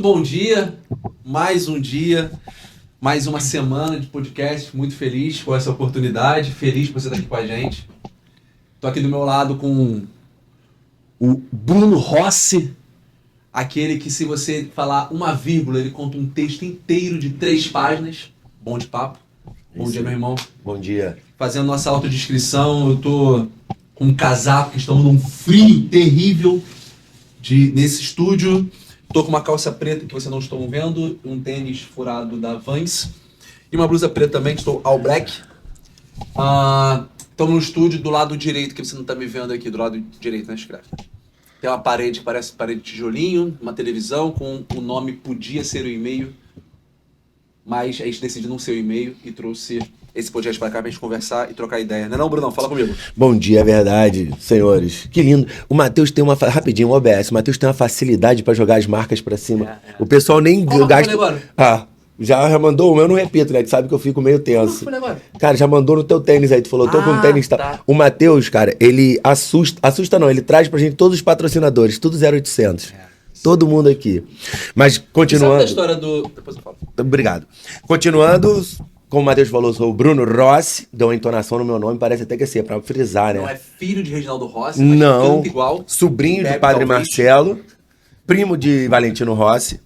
bom dia, mais um dia, mais uma semana de podcast, muito feliz com essa oportunidade, feliz por você estar aqui com a gente. Tô aqui do meu lado com o Bruno Rossi, aquele que se você falar uma vírgula, ele conta um texto inteiro de 3 páginas, bom de papo. Bom dia, meu irmão. Bom dia. Fazendo nossa autodescrição, eu tô com um casaco, que estamos num frio terrível nesse estúdio. Tô com uma calça preta que vocês não estão vendo, um tênis furado da Vans e uma blusa preta também, que estou all black. Estamos no estúdio do lado direito, que você não está me vendo aqui, do lado direito, né? Escreve. Tem uma parede que parece parede de tijolinho, uma televisão com o nome podia ser o e-mail, mas a gente decidiu não ser o e-mail e trouxe esse podcast para cá pra gente conversar e trocar ideia. Não é não, Brunão? Fala comigo. Bom dia, é verdade, senhores. Que lindo. O Matheus tem uma... Rapidinho, o OBS. O Matheus tem uma facilidade para jogar as marcas para cima. O pessoal nem gasta... Já mandou o meu, eu não repito, né? Tu sabe que eu fico meio tenso. Cara, já mandou no teu tênis aí. Tu falou, tô com um tênis... Tá. O Matheus, cara, ele assusta não, ele traz pra gente todos os patrocinadores, tudo 0800. Todo mundo aqui. Mas, continuando... Sabe da história do... Depois eu falo. Obrigado. Continuando... Como o Matheus falou, eu sou o Bruno Rossi, deu uma entonação no meu nome, parece até que assim, é pra frisar, né? Não é filho de Reginaldo Rossi, mas não, canta igual. Sobrinho de Padre Marcelo, primo de Valentino Rossi.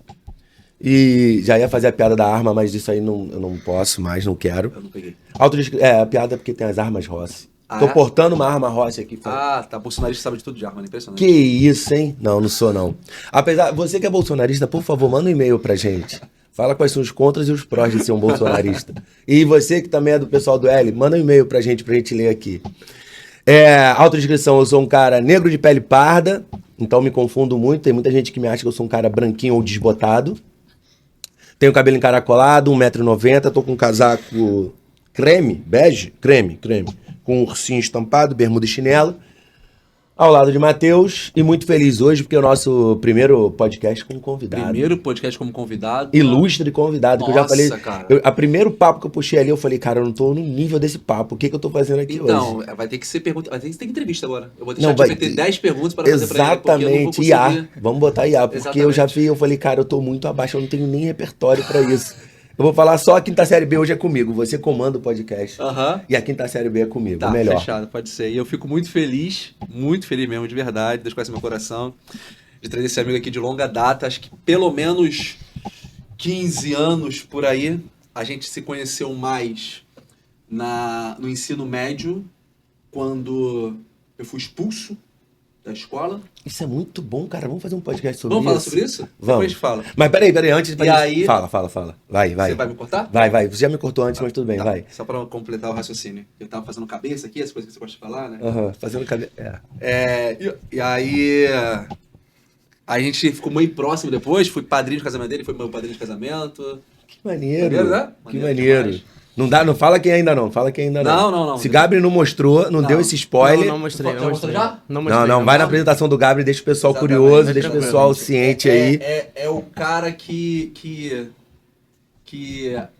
E já ia fazer a piada da arma, mas isso aí eu não posso mais, não quero. Eu não peguei. A piada é porque tem as armas Rossi. Tô portando uma arma Rossi aqui. Tá. Bolsonarista sabe de tudo de arma, né? Impressionante. Que isso, hein? Não sou não. Apesar, você que é bolsonarista, por favor, manda um e-mail pra gente. Fala quais são os contras e os prós de ser um bolsonarista. E você que também é do pessoal do L, manda um e-mail pra gente ler aqui. Autodescrição, eu sou um cara negro de pele parda, então me confundo muito. Tem muita gente que me acha que eu sou um cara branquinho ou desbotado. Tenho cabelo encaracolado, 1,90 m, tô com um casaco creme, com um ursinho estampado, bermuda e chinelo. Ao lado de Matheus, e muito feliz hoje, porque é o nosso primeiro podcast como convidado. Primeiro podcast como convidado. Ilustre convidado, Nossa, que eu já falei. Cara. A primeiro papo que eu puxei ali, eu falei, cara, eu não tô no nível desse papo. O que eu tô fazendo aqui hoje? Então, vai ter que ser pergunta. Vai ter que ter entrevista agora. Eu vou deixar de ter 10 perguntas para fazer pra ele. Exatamente, IA. Vamos botar IA, porque eu já vi, eu falei, cara, eu tô muito abaixo, eu não tenho nem repertório pra isso. Eu vou falar só a quinta série B hoje é comigo. Você comanda o podcast. E a quinta série B é comigo. Tá, melhor. Fechado, pode ser. E eu fico muito feliz mesmo, de verdade. Deus conhece meu coração. De trazer esse amigo aqui de longa data. Acho que pelo menos 15 anos por aí. A gente se conheceu mais no ensino médio, quando eu fui expulso da escola. Isso é muito bom, cara. Vamos fazer um podcast sobre isso. Vamos falar sobre isso? Vamos. Depois a gente fala. Mas peraí, antes de E aí... Fala. Vai. Você vai me cortar? Vai. Você já me cortou antes, mas tudo bem, vai. Só pra completar o raciocínio. Eu tava fazendo cabeça aqui, as coisas que você gosta de falar, né? Fazendo cabeça. E aí... A gente ficou muito próximo depois. Fui padrinho de casamento dele, foi meu padrinho de casamento. Que maneiro. Maneiro, né? Que maneiro. Não fala quem ainda não. Não. Se Gabriel não mostrou, não deu esse spoiler. Não mostrei. Já mostrou já? Não. Vai na apresentação do Gabriel, deixa o pessoal curioso, deixa o pessoal ciente aí. É o cara que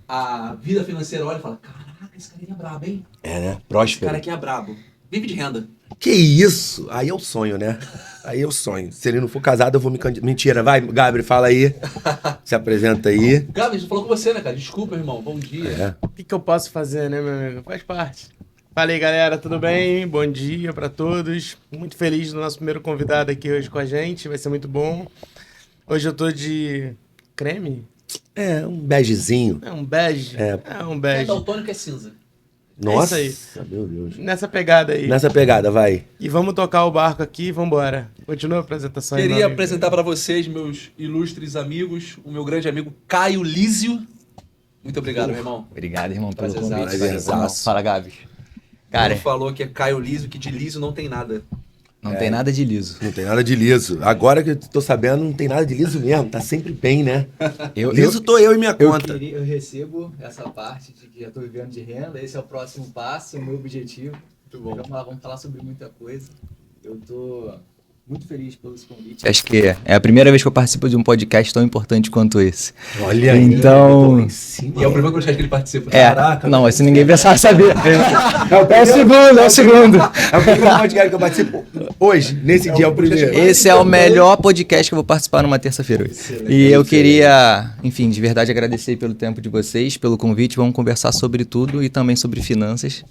a vida financeira olha e fala, caraca, esse carinha é brabo, hein? Né? Próspero. Esse cara aqui é brabo. Vive de renda. Que isso? Aí é o sonho, né? Se ele não for casado, eu vou me candidatar. Mentira, vai, Gabriel, fala aí. Se apresenta aí. Gabriel, a gente falou com você, né, cara? Desculpa, irmão. Bom dia. O que eu posso fazer, né, meu amigo? Faz parte. Fala aí, galera, tudo bem? Bom dia pra todos. Muito feliz do nosso primeiro convidado aqui hoje com a gente. Vai ser muito bom. Hoje eu tô de creme? Um begezinho. Um bege? Um bege. É daltônico, é cinza. Nossa, é isso aí. Meu Deus. Nessa pegada aí. Vai. E vamos tocar o barco aqui e vambora. Continua a apresentação aí. Queria apresentar para vocês, meus ilustres amigos, o meu grande amigo Caio Lísio. Muito obrigado, meu irmão. Obrigado, irmão, pelo Prazerzaço. convite. Fala, Gabi. Cara, Ele falou que é Caio Lísio, que de liso não tem nada. não tem nada de liso. Não tem nada de liso. Agora que eu tô sabendo, não tem nada de liso mesmo. Tá sempre bem, né? Liso tô eu e minha conta. Eu recebo essa parte de que já tô vivendo de renda. Esse é o próximo passo, o meu objetivo. Muito bom. Vamos lá, vamos falar sobre muita coisa. Eu tô Muito feliz pelo convite. Acho que é a primeira vez que eu participo de um podcast tão importante quanto esse. Olha aí. Então... E é o primeiro podcast que ele participa. Caraca. Não, se ninguém pensar, saber. É o segundo. É o primeiro podcast que eu participo hoje, nesse dia é o primeiro. Esse é o melhor podcast que eu vou participar numa terça-feira hoje. E eu queria, enfim, de verdade agradecer pelo tempo de vocês, pelo convite. Vamos conversar sobre tudo e também sobre finanças.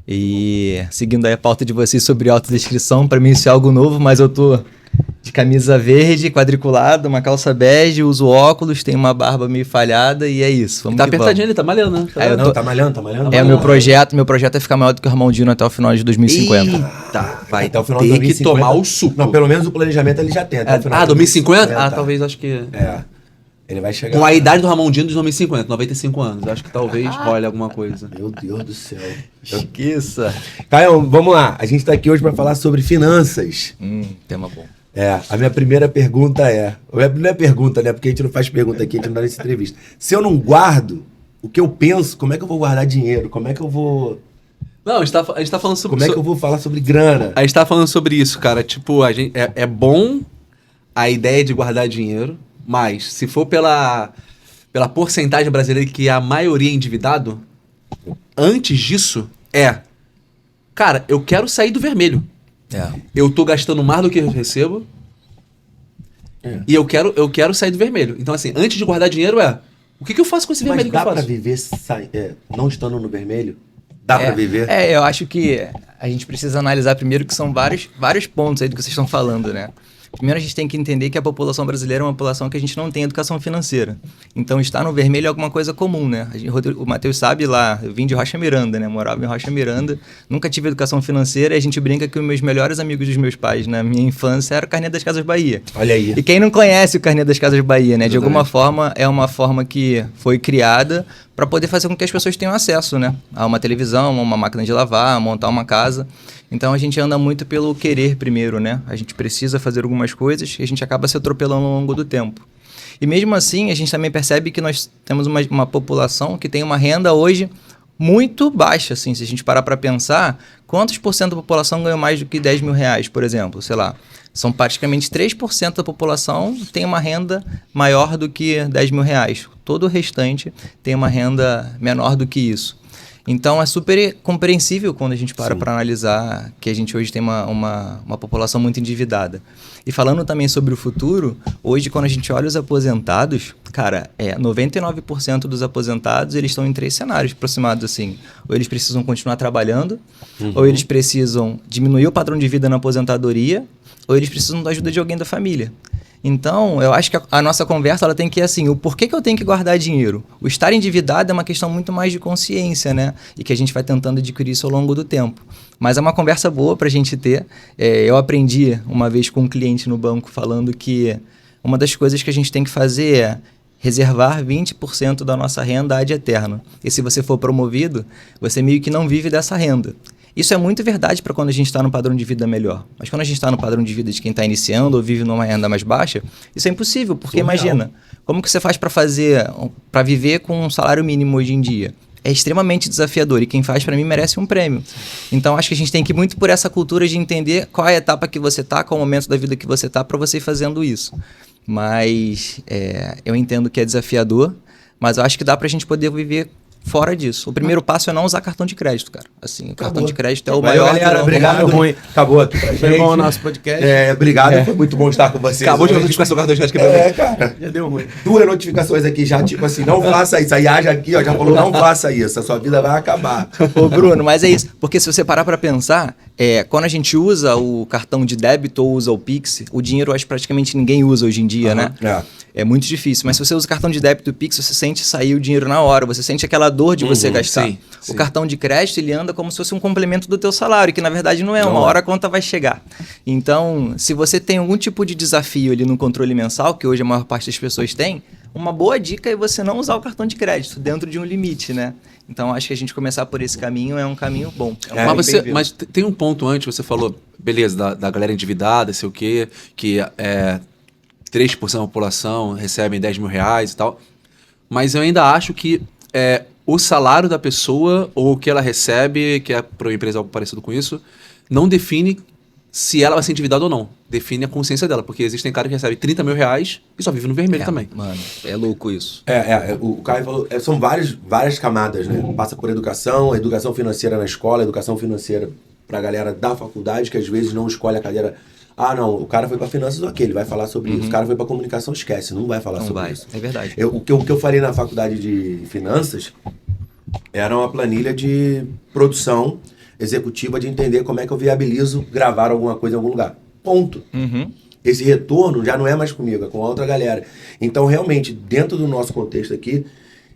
E seguindo aí a pauta de vocês sobre autodescrição, para mim isso é algo novo, mas eu tô de camisa verde, quadriculado, uma calça bege, uso óculos, tenho uma barba meio falhada e é isso. Vamos Tá que apertadinho, vamos. ele tá malhando, né? Não, tá malhando, tá malhando? É o meu projeto é ficar maior do que o Armandinho até o final de 2050. Eita, vai Até o final de ter que 2050. tomar o suco. Não, pelo menos o planejamento ele já tem. Até o final de 2050? Ah, talvez, acho que... É. Ele vai chegar. Com a idade do Ramondinho de 2050, 95 anos. Acho que talvez role alguma coisa. Meu Deus do céu. Esqueça. Caião, vamos lá. A gente tá aqui hoje pra falar sobre finanças. Tema bom. A minha primeira pergunta é... Não é pergunta, né? Porque a gente não faz pergunta aqui, a gente não dá nessa entrevista. Se eu não guardo o que eu penso, como é que eu vou guardar dinheiro? Como é que eu vou... Não, a gente tá falando sobre... Como é que eu vou falar sobre grana? A gente tá falando sobre isso, cara. Tipo, é bom a ideia de guardar dinheiro, mas se for pela porcentagem brasileira que a maioria é endividado, antes disso cara, eu quero sair do vermelho. Eu tô gastando mais do que eu recebo e eu quero sair do vermelho. Então, assim, antes de guardar dinheiro o que eu faço com esse vermelho que eu Mas dá faço? pra viver não estando no vermelho? Dá pra viver? Eu acho que a gente precisa analisar primeiro que são vários pontos aí do que vocês estão falando, né? Primeiro a gente tem que entender que a população brasileira é uma população que a gente não tem educação financeira. Então estar no vermelho é alguma coisa comum, né? O Matheus sabe lá, eu vim de Rocha Miranda, né? Morava em Rocha Miranda, nunca tive educação financeira e a gente brinca que os meus melhores amigos dos meus pais na minha infância era o Carnê das Casas Bahia. Olha aí. E quem não conhece o Carnê das Casas Bahia, né? De alguma forma, é uma forma que foi criada para poder fazer com que as pessoas tenham acesso, né? A uma televisão, a uma máquina de lavar, a montar uma casa. Então a gente anda muito pelo querer primeiro, né? A gente precisa fazer algumas coisas e a gente acaba se atropelando ao longo do tempo. E mesmo assim, a gente também percebe que nós temos uma população que tem uma renda hoje muito baixa, assim. Se a gente parar para pensar, quantos por cento da população ganham mais do que 10 mil reais, por exemplo? Sei lá, são praticamente 3% da população tem uma renda maior do que 10 mil reais. Todo o restante tem uma renda menor do que isso. Então é super compreensível quando a gente para analisar que a gente hoje tem uma população muito endividada. E falando também sobre o futuro, hoje quando a gente olha os aposentados, cara, 99% dos aposentados eles estão em 3 cenários aproximados assim. Ou eles precisam continuar trabalhando, ou eles precisam diminuir o padrão de vida na aposentadoria, ou eles precisam da ajuda de alguém da família. Então, eu acho que a nossa conversa ela tem que ir assim, o porquê que eu tenho que guardar dinheiro? O estar endividado é uma questão muito mais de consciência, né? E que a gente vai tentando adquirir isso ao longo do tempo. Mas é uma conversa boa pra gente ter. Eu aprendi uma vez com um cliente no banco falando que uma das coisas que a gente tem que fazer é reservar 20% da nossa renda ad eterno. E se você for promovido, você meio que não vive dessa renda. Isso é muito verdade para quando a gente está no padrão de vida melhor. Mas quando a gente está no padrão de vida de quem está iniciando ou vive numa renda mais baixa, isso é impossível, porque imagina, como que você faz para viver com um salário mínimo hoje em dia? É extremamente desafiador e quem faz para mim merece um prêmio. Então acho que a gente tem que ir muito por essa cultura de entender qual é a etapa que você está, qual é o momento da vida que você está para você ir fazendo isso. Mas eu entendo que é desafiador, mas eu acho que dá para a gente poder viver fora disso. O primeiro passo é não usar cartão de crédito, cara. Assim, o cartão de crédito é o maior... Galera, obrigado. ruim. Acabou aqui pra gente. Foi bom o nosso podcast. Obrigado, foi muito bom estar com vocês. Acabou de hoje. notificação do cartão de crédito. Cara. Já deu ruim. 2 notificações aqui já, tipo assim, não faça isso. A Yaya aqui, ó, já falou, não faça isso. A sua vida vai acabar. Ô, Bruno, mas é isso. Porque se você parar para pensar, quando a gente usa o cartão de débito ou usa o Pix, o dinheiro acho que praticamente ninguém usa hoje em dia, né? É muito difícil. Mas se você usa o cartão de débito e o Pix, você sente sair o dinheiro na hora. Você sente aquela dor de você gastar. Sim. O cartão de crédito, ele anda como se fosse um complemento do teu salário, que na verdade não é. Uma hora a conta vai chegar. Então, se você tem algum tipo de desafio ali no controle mensal, que hoje a maior parte das pessoas tem, uma boa dica é você não usar o cartão de crédito dentro de um limite, né? Então, acho que a gente começar por esse caminho é um caminho bom. Mas tem um ponto antes, você falou, beleza, da galera endividada, sei o quê, que 3% da população recebem 10 mil reais e tal. Mas eu ainda acho que o salário da pessoa ou o que ela recebe, que é para uma empresa algo parecido com isso, não define se ela vai ser endividada ou não. Define a consciência dela, porque existem caras que recebem 30 mil reais e só vivem no vermelho também. Mano, é louco isso. O Caio falou, são várias camadas, né? Passa por educação financeira na escola, educação financeira pra galera da faculdade, que às vezes não escolhe a cadeira. Ah, não, o cara foi pra finanças, ok, ele vai falar sobre isso. O cara foi pra comunicação, esquece, não vai falar sobre isso. É verdade. O que eu falei na faculdade de finanças era uma planilha de produção executiva de entender como é que eu viabilizo gravar alguma coisa em algum lugar. Ponto. Esse retorno já não é mais comigo, é com a outra galera. Então, realmente, dentro do nosso contexto aqui,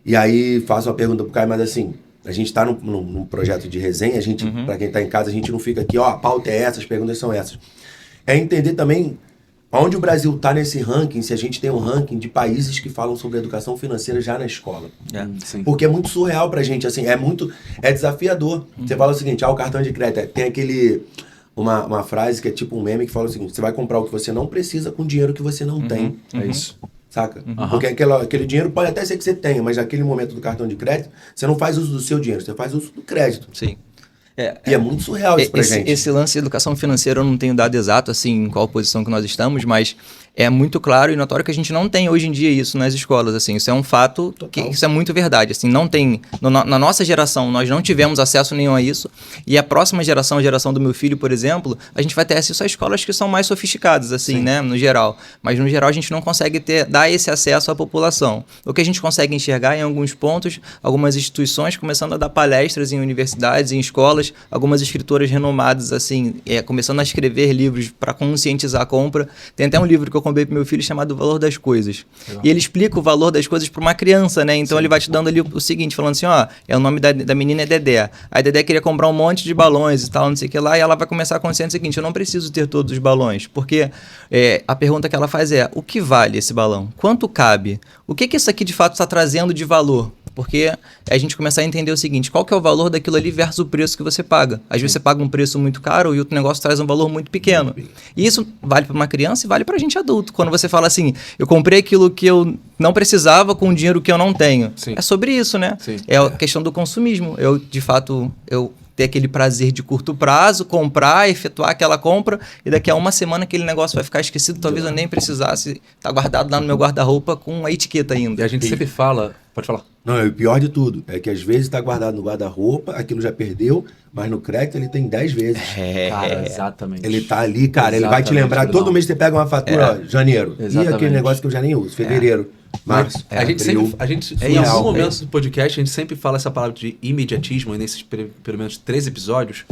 e aí faço uma pergunta pro Caio, mas assim, a gente tá num projeto de resenha, a gente, pra quem tá em casa, a gente não fica aqui, ó, a pauta é essa, as perguntas são essas. É entender também onde o Brasil está nesse ranking, se a gente tem um ranking de países que falam sobre educação financeira já na escola. Porque é muito surreal pra gente, assim, é desafiador. Você fala o seguinte, o cartão de crédito, tem uma frase que é tipo um meme que fala o seguinte, você vai comprar o que você não precisa com dinheiro que você não tem. É isso. Saca? Porque aquele dinheiro pode até ser que você tenha, mas naquele momento do cartão de crédito, você não faz uso do seu dinheiro, você faz uso do crédito. Sim. E é muito surreal isso pra gente. Esse lance de educação financeira eu não tenho dado exato, assim, em qual posição que nós estamos, mas é muito claro e notório que a gente não tem hoje em dia isso nas escolas, assim, isso é um fato, que isso é muito verdade, assim, não tem, na nossa geração nós não tivemos acesso nenhum a isso, e a próxima geração, a geração do meu filho, por exemplo, a gente vai ter acesso a escolas que são mais sofisticadas, assim, né, no geral, mas no geral a gente não consegue dar esse acesso à população. O que a gente consegue enxergar em alguns pontos, algumas instituições começando a dar palestras em universidades, em escolas, algumas escritoras renomadas, assim, começando a escrever livros para conscientizar a compra. Tem até um livro que eu comprei pro meu filho chamado O Valor das Coisas. Legal. E ele explica o valor das coisas para uma criança, né? Então ele vai te dando ali o seguinte, falando assim, ó, o nome da menina é Dedé. A Dedé queria comprar um monte de balões e tal, não sei o que lá, e ela vai começar a consciência seguinte, eu não preciso ter todos os balões, porque a pergunta que ela faz é, o que vale esse balão? Quanto cabe? O que isso aqui de fato está trazendo de valor? Porque a gente começa a entender o seguinte, qual que é o valor daquilo ali versus o preço que você paga. Às vezes você paga um preço muito caro e outro negócio traz um valor muito pequeno. E isso vale para uma criança e vale para a gente adulto. Quando você fala assim, eu comprei aquilo que eu não precisava com o dinheiro que eu não tenho. Sim. É sobre isso, né? Sim. É a questão do consumismo. De fato, ter aquele prazer de curto prazo, comprar, efetuar aquela compra, e daqui a uma semana aquele negócio vai ficar esquecido, talvez eu nem precisasse, tá guardado lá no meu guarda-roupa com a etiqueta ainda. E a gente sempre fala, pode falar. Não, o pior de tudo é que às vezes tá guardado no guarda-roupa, aquilo já perdeu, mas no crédito ele tem 10 vezes. Cara, exatamente. Ele tá ali, cara, ele vai te lembrar, todo mês você pega uma fatura, janeiro, e aquele negócio que eu já nem uso, fevereiro. Março, a gente em algum momento do podcast, a gente sempre fala essa palavra de imediatismo, nesses pelo menos 3 episódios,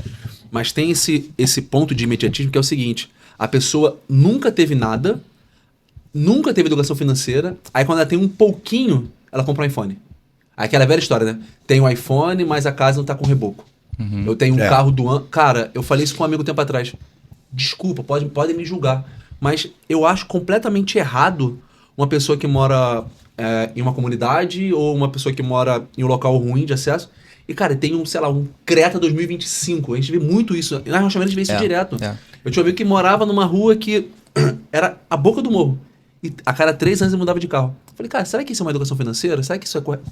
mas tem esse ponto de imediatismo que é o seguinte, a pessoa nunca teve nada, nunca teve educação financeira, aí quando ela tem um pouquinho, ela compra um iPhone. Aquela velha história, né? Tem um iPhone, mas a casa não tá com reboco. Eu tenho um carro do ano... Cara, eu falei isso com um amigo um tempo atrás. Desculpa, podem me julgar, mas eu acho completamente errado uma pessoa que mora em uma comunidade ou uma pessoa que mora em um local ruim de acesso. E, cara, tem um Creta 2025. A gente vê muito isso. Na Rocha a gente vê isso direto. Eu tinha um amigo que morava numa rua que era a boca do morro. E a cada 3 anos ele mudava de carro. Eu falei, cara, será que isso é uma educação financeira? Será que isso é correto?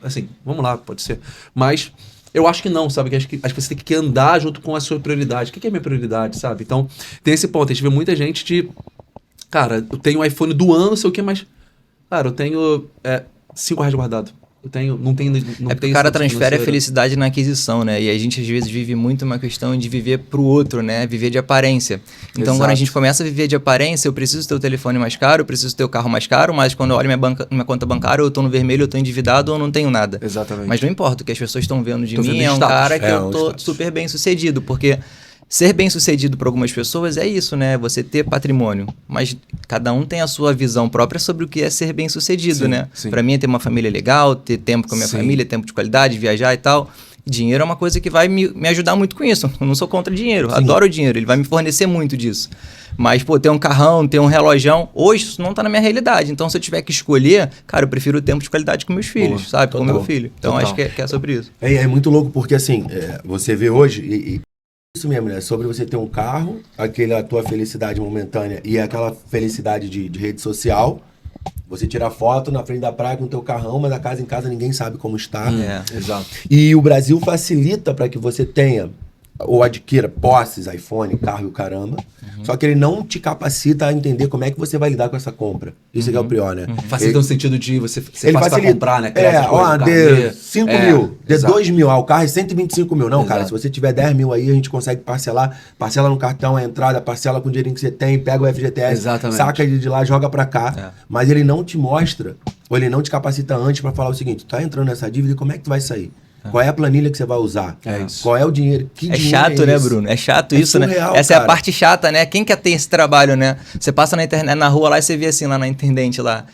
Assim, vamos lá, pode ser. Mas eu acho que não, sabe? Acho que você tem que andar junto com a sua prioridade. O que é a minha prioridade, sabe? Então, tem esse ponto. A gente vê muita gente de... Cara, eu tenho um iPhone do ano, não sei o que, mas... Cara, eu tenho R$5 guardado. Não tenho porque o cara transfere a felicidade na aquisição, né? E a gente às vezes vive muito uma questão de viver pro outro, né? Viver de aparência. Então, quando a gente começa a viver de aparência, eu preciso ter o telefone mais caro, eu preciso ter o carro mais caro, mas quando eu olho minha conta bancária, eu tô no vermelho, eu tô endividado ou não tenho nada. Exatamente. Mas não importa, o que as pessoas estão vendo de mim é um cara que eu tô super bem sucedido, porque... Ser bem-sucedido para algumas pessoas é isso, né? Você ter patrimônio. Mas cada um tem a sua visão própria sobre o que é ser bem-sucedido, né? Para mim é ter uma família legal, ter tempo com a minha família, tempo de qualidade, viajar e tal. Dinheiro é uma coisa que vai me ajudar muito com isso. Eu não sou contra dinheiro, adoro o dinheiro, ele vai me fornecer muito disso. Mas, ter um carrão, ter um relojão, hoje isso não tá na minha realidade. Então, se eu tiver que escolher, cara, eu prefiro o tempo de qualidade com meus filhos, sabe? Com meu filho. Então, acho que é sobre isso. É muito louco porque, assim, você vê hoje... Isso mesmo, né? Sobre você ter um carro, a tua felicidade momentânea e aquela felicidade de rede social. Você tira foto na frente da praia com o teu carrão, mas a casa em casa ninguém sabe como está. Exato. E o Brasil facilita para que você tenha ou adquira posses, iPhone, carro e o caramba. Só que ele não te capacita a entender como é que você vai lidar com essa compra. Isso que é o pior, né? Facilita no sentido de você Ele faz pra facilita. comprar, né? Crédito, Dê 5 mil, dê exato. 2 mil. O carro é 125 mil. Não, cara, Exato. se você tiver 10 mil aí, a gente consegue parcelar. Parcela no cartão, a entrada, parcela com o dinheirinho que você tem, pega o FGTS, Exatamente. saca de lá, joga pra cá. Mas ele não te mostra, ou ele não te capacita antes pra falar o seguinte, tu tá entrando nessa dívida e como é que tu vai sair? Qual é a planilha que você vai usar? É isso. Qual é o dinheiro? Que É dinheiro chato, né, esse? Bruno? É chato É isso, né? surreal, Essa é a cara. parte chata, né? Quem quer ter esse trabalho, né? Você passa na internet, na rua lá e você vê assim, lá na intendente lá,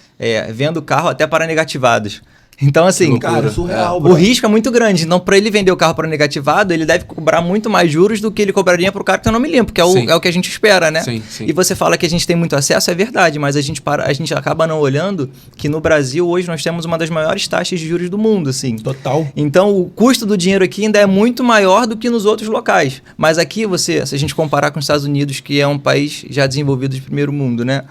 vendo carro até para negativados. Então, assim, Cara, é surreal, o bro. risco é muito grande. Então, para ele vender o carro para negativado, ele deve cobrar muito mais juros do que ele cobraria para o cara que tem nome limpo, que é Sim. o que a gente espera, né? Sim, sim. E você fala que a gente tem muito acesso, é verdade, mas a gente acaba não olhando que no Brasil hoje nós temos uma das maiores taxas de juros do mundo, assim. Total. Então, o custo do dinheiro aqui ainda é muito maior do que nos outros locais. Mas aqui, se a gente comparar com os Estados Unidos, que é um país já desenvolvido de primeiro mundo, né?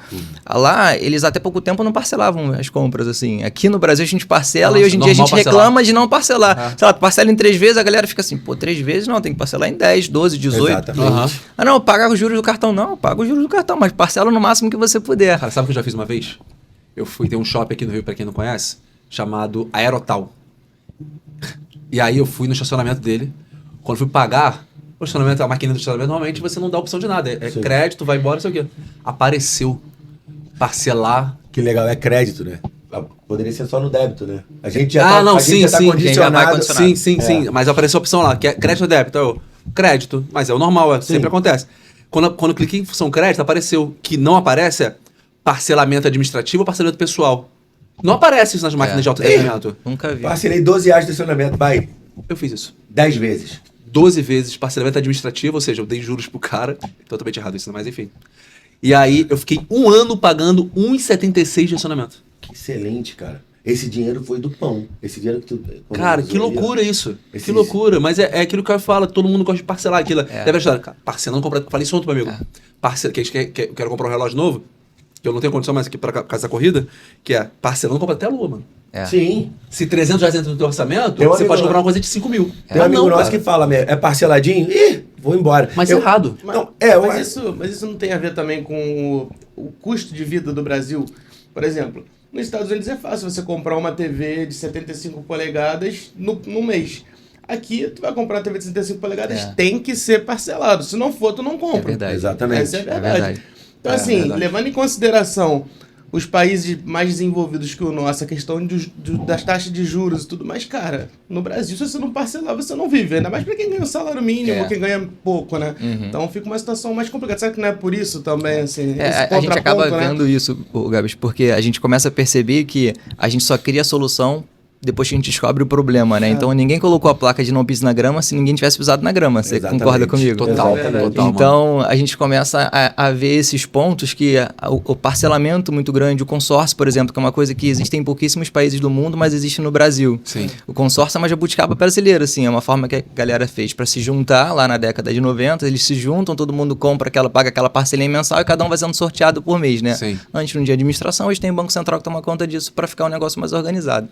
Lá, eles até pouco tempo não parcelavam as compras, assim. Aqui no Brasil, a gente parcela Nossa, e hoje em dia a normal gente parcelar. reclama de não parcelar. Sei lá, tu parcela em 3 vezes, a galera fica assim, pô, 3 vezes não, tem que parcelar em 10, 12, 18. Exatamente. Aham. Ah, não, paga os juros do cartão. Não, paga os juros do cartão, mas parcela no máximo que você puder. Cara, sabe o que eu já fiz uma vez? Eu fui ter um shopping aqui no Rio, pra quem não conhece, chamado Aerotal. E aí eu fui no estacionamento dele. Quando fui pagar, o estacionamento, a maquininha do estacionamento, normalmente você não dá opção de nada. É Sim. crédito, vai embora, não sei o quê. Apareceu parcelar. Que legal, é crédito, né? Poderia ser só no débito, né? A gente já não, a gente sim, já tá sim. condicionado. condicionado. Sim, sim, sim. Mas apareceu a opção lá, que é crédito ou débito. Eu, crédito, mas é o normal, sempre acontece. Quando eu cliquei em função crédito, apareceu que não aparece parcelamento administrativo ou parcelamento pessoal. Não aparece isso nas máquinas de autoatendimento. Nunca vi. Parcelei 12 reais de estacionamento, vai. Eu fiz isso. 10 vezes. 12 vezes parcelamento administrativo, ou seja, eu dei juros pro cara. Totalmente errado isso, mas enfim. E aí eu fiquei 1 ano pagando 1,76 de estacionamento. Que excelente, cara. Esse dinheiro foi do pão. Esse dinheiro que tu... Cara, que economizou aí, ó. loucura isso. Esse- Que loucura. Mas é aquilo que eu falo, todo mundo gosta de parcelar aquilo. Deve achar, cara, parcelando, comprar. Falei isso ontem pro amigo. Eu quero comprar um relógio novo, que eu não tenho condição mais aqui pra casa da corrida, que é parcelando, compra até a lua, mano. É. Sim. Se 300 reais entra no teu orçamento, Tem um você amigo pode comprar lá- uma coisa de 5 mil. Tem um amigo não, nosso cara. que fala, é parceladinho? Ih, vou embora. Mas é errado. Não, Mas isso não tem a ver também com o custo de vida do Brasil? Por exemplo, nos Estados Unidos é fácil você comprar uma TV de 75 polegadas no mês. Aqui, tu vai comprar uma TV de 75 polegadas, tem que ser parcelado. Se não for, tu não compra. É verdade. Exatamente. Essa é a É verdade. verdade. Então, É assim, verdade. levando em consideração os países mais desenvolvidos que o nosso, a questão das taxas de juros e tudo mais, cara, no Brasil, se você não parcelar, você não vive. Ainda mais pra quem ganha o salário mínimo, quem ganha pouco, né? Então fica uma situação mais complicada. Será que não é por isso também, assim? esse A gente acaba contraponto, né? vendo isso, Gabs, porque a gente começa a perceber que a gente só cria a solução depois que a gente descobre o problema, né? Então ninguém colocou a placa de não pise na grama se ninguém tivesse pisado na grama. Você Exatamente. concorda comigo? Total, Exatamente. total. Então, a gente começa a ver esses pontos que o parcelamento muito grande, o consórcio, por exemplo, que é uma coisa que existe em pouquíssimos países do mundo, mas existe no Brasil. Sim. O consórcio é uma jabuticaba brasileira, assim, é uma forma que a galera fez para se juntar lá na década de 90, eles se juntam, todo mundo paga aquela parcelinha mensal e cada um vai sendo sorteado por mês, né? Sim. Antes não tinha administração, hoje tem o Banco Central que toma conta disso para ficar um negócio mais organizado.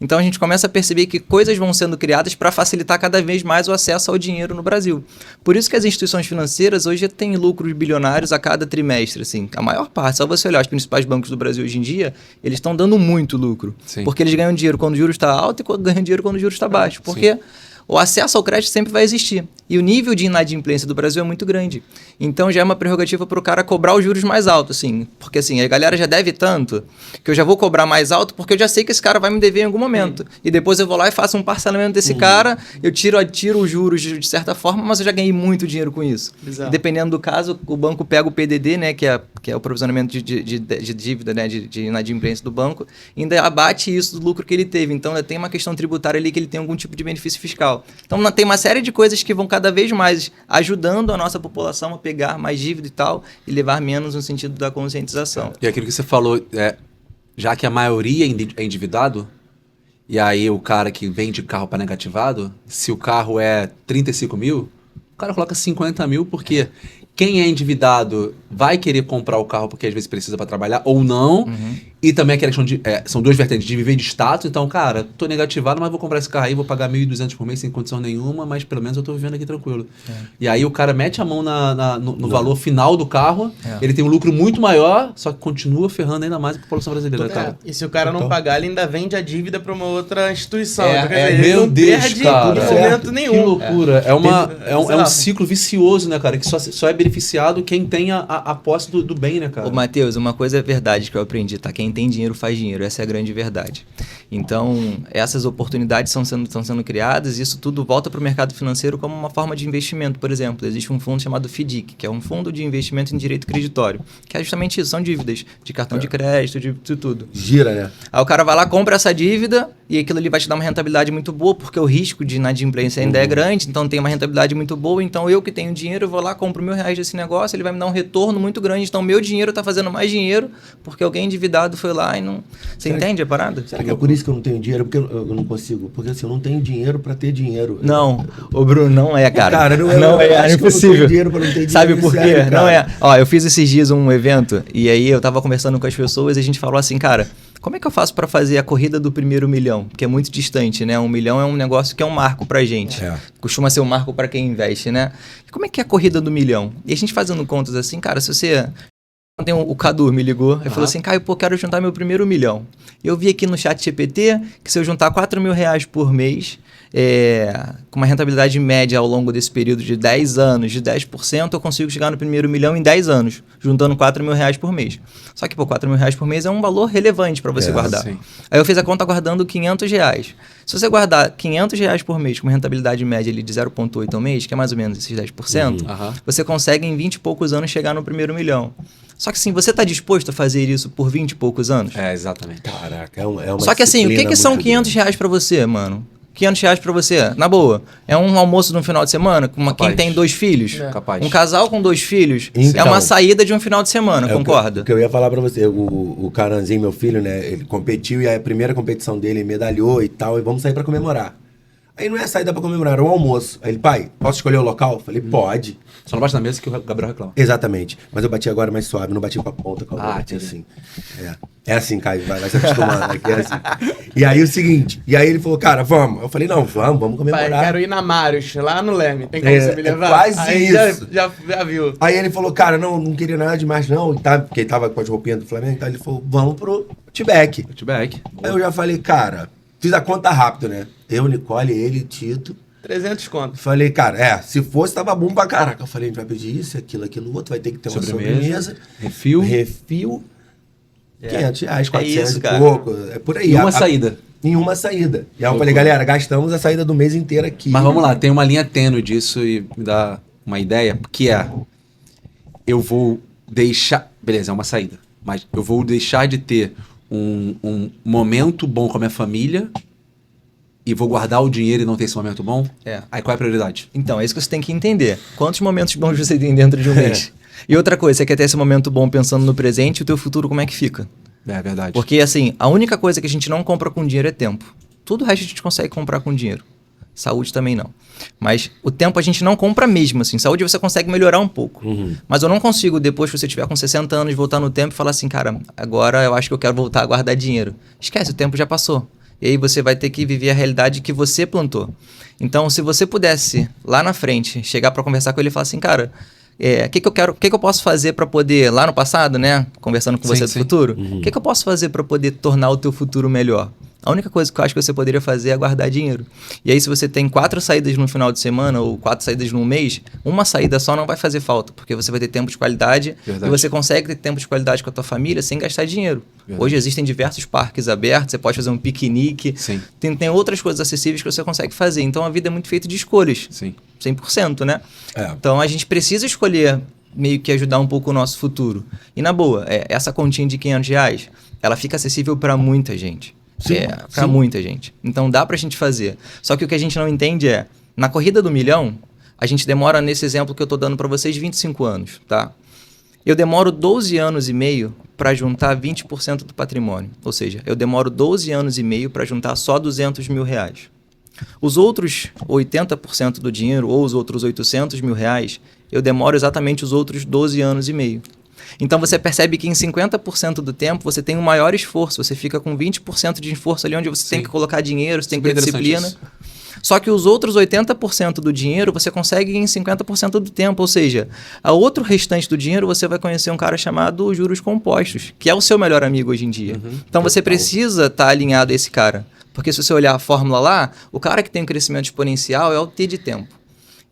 Então a gente começa a perceber que coisas vão sendo criadas para facilitar cada vez mais o acesso ao dinheiro no Brasil. Por isso que as instituições financeiras hoje têm lucros bilionários a cada trimestre, assim. A maior parte, só você olhar os principais bancos do Brasil hoje em dia, eles estão dando muito lucro. Sim. Porque eles ganham dinheiro quando o juros está alto e ganham dinheiro quando o juros está baixo. Porque o acesso ao crédito sempre vai existir. E o nível de inadimplência do Brasil é muito grande. Então já é uma prerrogativa para o cara cobrar os juros mais altos, assim. Porque assim, a galera já deve tanto que eu já vou cobrar mais alto porque eu já sei que esse cara vai me dever em algum momento. E depois eu vou lá e faço um parcelamento desse cara, eu tiro os juros de certa forma, mas eu já ganhei muito dinheiro com isso. Exato. E dependendo do caso, o banco pega o PDD, né, que é o provisionamento de dívida, né, de inadimplência do banco, e ainda abate isso do lucro que ele teve. Então tem uma questão tributária ali que ele tem algum tipo de benefício fiscal. Então tem uma série de coisas que vão cada vez mais ajudando a nossa população a pegar mais dívida e tal, e levar menos no sentido da conscientização. E aquilo que você falou, já que a maioria é endividado, e aí o cara que vende carro para negativado, se o carro é 35 mil, o cara coloca 50 mil, porque quem é endividado vai querer comprar o carro porque às vezes precisa para trabalhar ou não, E também aquela questão de... são duas vertentes, de viver de status. Então, cara, tô negativado, mas vou comprar esse carro aí, vou pagar 1.200 por mês sem condição nenhuma, mas pelo menos eu tô vivendo aqui tranquilo. E aí o cara mete a mão no valor final do carro, ele tem um lucro muito maior, só que continua ferrando ainda mais a população brasileira, cara. E se o cara não pagar, ele ainda vende a dívida pra uma outra instituição. É, Então, quer dizer, ele meu não Deus, perde cara. em momento nenhum. Que loucura. É um bizarro. ciclo vicioso, né, cara? Que só é beneficiado quem tem a posse do bem, né, cara? Ô, Matheus, uma coisa é verdade que eu aprendi, tá? Quem tem dinheiro faz dinheiro, essa é a grande verdade. Então, essas oportunidades estão sendo criadas e isso tudo volta para o mercado financeiro como uma forma de investimento. Por exemplo, existe um fundo chamado FDIC, que é um fundo de investimento em direito creditório, que é justamente isso, são dívidas de cartão de crédito, de tudo. Gira, né? Aí o cara vai lá, compra essa dívida e aquilo ali vai te dar uma rentabilidade muito boa, porque o risco de inadimplência ainda é grande, então tem uma rentabilidade muito boa. Então eu que tenho dinheiro, eu vou lá, compro R$1.000 desse negócio, ele vai me dar um retorno muito grande. Então meu dinheiro está fazendo mais dinheiro porque alguém endividado foi lá e não... Você entende a parada? Será que é por isso que eu não tenho dinheiro? Porque eu não consigo. Porque assim, eu não tenho dinheiro pra ter dinheiro. Não, ô Bruno, não é, cara. Cara, não é é acho que eu não impossível. tenho dinheiro pra não ter dinheiro. Sabe por quê? sério, Não cara. é. Ó, eu fiz esses dias um evento e aí eu tava conversando com as pessoas e a gente falou assim, cara, como é que eu faço pra fazer a corrida do primeiro milhão? Que é muito distante, né? 1 milhão é um negócio que é um marco pra gente. É. Costuma ser um marco pra quem investe, né? E como é que é a corrida do milhão? E a gente fazendo contas assim, cara, se você... Ontem o Cadu me ligou e falou assim, Caio, pô, quero juntar meu primeiro milhão. Eu vi aqui no chat GPT que se eu juntar R$4.000 por mês, com uma rentabilidade média ao longo desse período de 10 anos, de 10%, eu consigo chegar no primeiro milhão em 10 anos, juntando R$4.000 por mês. Só que, pô, R$4.000 por mês é um valor relevante para você guardar. Sim. Aí eu fiz a conta guardando R$500. Se você guardar R$500 por mês com uma rentabilidade média ali de 0,8 ao mês, que é mais ou menos esses 10%, você consegue em 20 e poucos anos chegar no primeiro milhão. Só que assim, você está disposto a fazer isso por 20 e poucos anos? Exatamente. Caraca, é uma Só que assim, o que são disciplina muito R$500 pra você, mano? R$500 pra você, na boa. É um almoço no final de semana, com quem Capaz. tem 2 filhos. Capaz. Um casal com 2 filhos Então, é uma saída de um final de semana, grande. concorda? O que eu ia falar pra você, o Caranzinho, meu filho, né, ele competiu e a primeira competição dele ele medalhou e tal, e vamos sair pra comemorar. Aí não é saída pra comemorar, era um almoço. Aí ele, pai, posso escolher o local? Eu falei, pode. Só não bate na mesa que o Gabriel reclama. Exatamente. Mas eu bati agora mais suave, não bati com a ponta, com a bati entendi. assim. É assim, Caio, vai se acostumando. Aqui é assim. E aí o seguinte, e aí ele falou, cara, vamos. Eu falei, não, vamos Pai, comemorar. quero ir na Marius, lá no Leme. Tem como você me levar? quase Aí isso. Já viu. Aí ele falou, cara, não queria nada demais não, e tá, porque ele tava com as roupinhas do Flamengo, então ele falou, vamos pro Tibete. Feedback. Aí eu já falei, cara, fiz a conta rápido, né? Eu, Nicole, ele, Tito. 300 conto. Falei, cara, se fosse, tava bom pra caraca. Eu falei, a gente vai pedir isso, aquilo, outro, vai ter que ter uma sobremesa. Refil. R$500, 400 isso, e cara. pouco. É por aí. E uma saída. Em uma saída. E aí eu falei, galera, gastamos a saída do mês inteiro aqui. Mas vamos lá, tem uma linha tênue disso e me dá uma ideia, que é... Eu vou deixar... Beleza, é uma saída. Mas eu vou deixar de ter um momento bom com a minha família e vou guardar o dinheiro e não ter esse momento bom? Aí qual é a prioridade? Então, é isso que você tem que entender. Quantos momentos bons você tem dentro de um mês? E outra coisa, você quer ter esse momento bom pensando no presente e o teu futuro como é que fica? É verdade. Porque, assim, a única coisa que a gente não compra com dinheiro é tempo. Tudo o resto a gente consegue comprar com dinheiro. Saúde também não. Mas o tempo a gente não compra mesmo, assim. Saúde você consegue melhorar um pouco. Mas eu não consigo, depois que você tiver com 60 anos, voltar no tempo e falar assim, cara, agora eu acho que eu quero voltar a guardar dinheiro. Esquece, o tempo já passou. E aí você vai ter que viver a realidade que você plantou. Então, se você pudesse, lá na frente, chegar para conversar com ele e falar assim, cara... O que eu posso fazer para poder, lá no passado, né? Conversando com você do futuro, o que eu posso fazer para poder tornar o teu futuro melhor? A única coisa que eu acho que você poderia fazer é guardar dinheiro. E aí, se você tem 4 saídas no final de semana ou 4 saídas no mês, uma saída só não vai fazer falta, porque você vai ter tempo de qualidade. Verdade. E você consegue ter tempo de qualidade com a tua família sem gastar dinheiro. Verdade. Hoje existem diversos parques abertos, você pode fazer um piquenique. Sim. Tem outras coisas acessíveis que você consegue fazer. Então, a vida é muito feita de escolhas. Sim. 100%, né? É. Então, a gente precisa escolher meio que ajudar um pouco o nosso futuro. E, na boa, essa continha de R$500, ela fica acessível para muita gente. Para muita gente. Então, dá pra gente fazer. Só que o que a gente não entende é, na corrida do milhão, a gente demora, nesse exemplo que eu tô dando para vocês, 25 anos, tá? Eu demoro 12 anos e meio para juntar 20% do patrimônio. Ou seja, eu demoro 12 anos e meio para juntar só R$200 mil. Os outros 80% do dinheiro, ou os outros R$800 mil, eu demoro exatamente os outros 12 anos e meio. Então você percebe que em 50% do tempo você tem um maior esforço, você fica com 20% de esforço ali onde você tem que colocar dinheiro, você tem que ter disciplina. Isso. Só que os outros 80% do dinheiro você consegue em 50% do tempo, ou seja, a outro restante do dinheiro você vai conhecer um cara chamado juros compostos, que é o seu melhor amigo hoje em dia. Então você precisa estar alinhado a esse cara, porque se você olhar a fórmula lá, o cara que tem um crescimento exponencial é o T de tempo.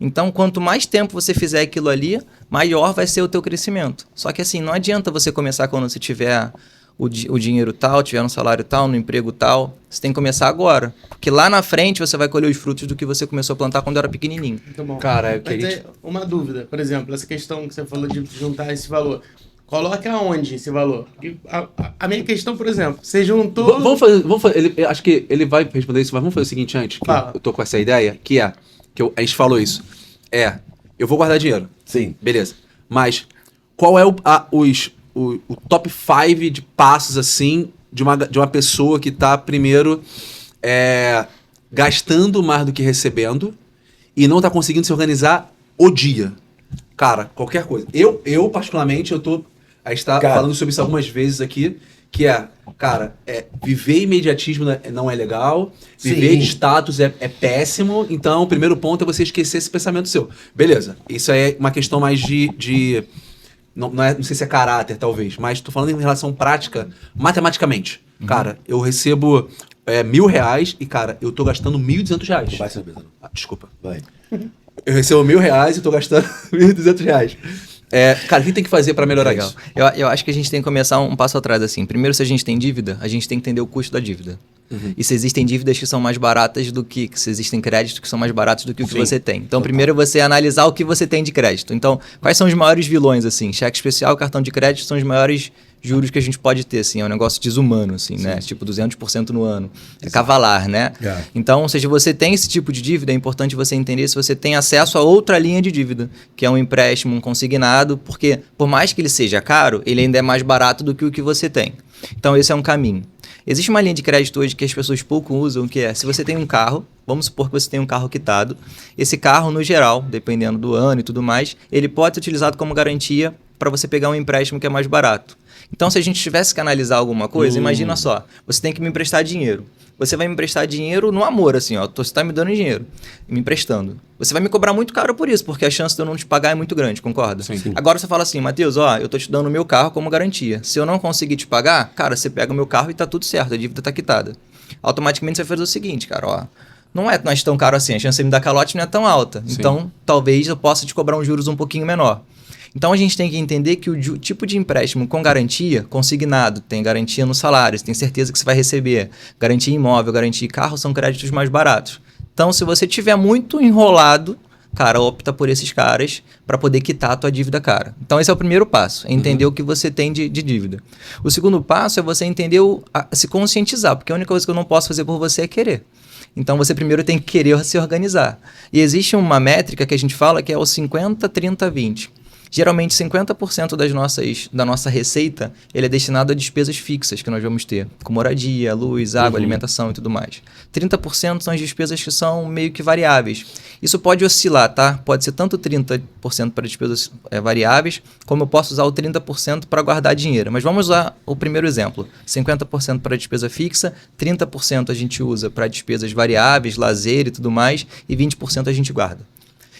Então, quanto mais tempo você fizer aquilo ali, maior vai ser o teu crescimento. Só que assim, não adianta você começar quando você tiver o dinheiro tal, tiver um salário tal, no emprego tal. Você tem que começar agora. Porque lá na frente você vai colher os frutos do que você começou a plantar quando era pequenininho. Muito bom. Cara, é o que Mas tem uma dúvida, por exemplo, essa questão que você falou de juntar esse valor. Coloque aonde esse valor? Porque a minha questão, por exemplo, você juntou... Vamos fazer acho que ele vai responder isso, mas vamos fazer o seguinte antes, que Fala. eu tô com essa ideia, a gente falou isso. Eu vou guardar dinheiro. Sim. Beleza. Mas qual é o top 5 de passos, assim, de uma pessoa que tá, primeiro, gastando mais do que recebendo e não tá conseguindo se organizar o dia? Cara, qualquer coisa. Eu particularmente, a gente tá falando sobre isso algumas vezes aqui, que viver imediatismo não é legal, viver de status é péssimo, então o primeiro ponto é você esquecer esse pensamento seu. Beleza, isso aí é uma questão mais de não sei se é caráter, talvez, mas tô falando em relação prática, matematicamente. Cara, eu recebo R$1.000 e, cara, eu tô gastando R$1.200. Não vai ser pesado. Desculpa. Vai. Eu recebo R$1.000 e tô gastando R$1.200. Cara, o que tem que fazer para melhorar Legal. isso? Eu acho que a gente tem que começar um passo atrás, assim. Primeiro, se a gente tem dívida, a gente tem que entender o custo da dívida. E se existem dívidas que são mais baratas do que... Se existem créditos que são mais baratos do que o que você tem. Então, primeiro você analisar o que você tem de crédito. Então, quais são os maiores vilões, assim? Cheque especial, cartão de crédito são os maiores juros que a gente pode ter, assim. É um negócio desumano, assim, né? Tipo 200% no ano. É cavalar, né? Então, se você tem esse tipo de dívida, é importante você entender se você tem acesso a outra linha de dívida, que é um empréstimo, um consignado, porque por mais que ele seja caro, ele ainda é mais barato do que o que você tem. Então, esse é um caminho. Existe uma linha de crédito hoje que as pessoas pouco usam, que é, se você tem um carro, vamos supor que você tem um carro quitado, esse carro, no geral, dependendo do ano e tudo mais, ele pode ser utilizado como garantia para você pegar um empréstimo que é mais barato. Então, se a gente tivesse que analisar alguma coisa, imagina só, você tem que me emprestar dinheiro. Você vai me emprestar dinheiro no amor, assim, ó. Você está me dando dinheiro, me emprestando. Você vai me cobrar muito caro por isso, porque a chance de eu não te pagar é muito grande, concorda? Sim. Agora você fala assim, Matheus, ó, eu tô te dando o meu carro como garantia. Se eu não conseguir te pagar, cara, você pega o meu carro e tá tudo certo, a dívida tá quitada. Automaticamente você vai fazer o seguinte, cara, ó. Não é tão caro assim, a chance de me dar calote não é tão alta. Sim. Então, talvez eu possa te cobrar uns juros um pouquinho menor. Então, a gente tem que entender que o tipo de empréstimo com garantia, consignado, tem garantia no salário, você tem certeza que você vai receber, garantia imóvel, garantia carro, são créditos mais baratos. Então, se você tiver muito enrolado, cara, opta por esses caras para poder quitar a tua dívida cara. Então, esse é o primeiro passo, é entender o que você tem de dívida. O segundo passo é você entender, se conscientizar, porque a única coisa que eu não posso fazer por você é querer. Então, você primeiro tem que querer se organizar. E existe uma métrica que a gente fala que é o 50, 30, 20. Geralmente, 50% da nossa receita ele é destinado a despesas fixas que nós vamos ter, como moradia, luz, água, alimentação e tudo mais. 30% são as despesas que são meio que variáveis. Isso pode oscilar, tá? Pode ser tanto 30% para despesas variáveis, como eu posso usar o 30% para guardar dinheiro. Mas vamos usar o primeiro exemplo. 50% para despesa fixa, 30% a gente usa para despesas variáveis, lazer e tudo mais, e 20% a gente guarda.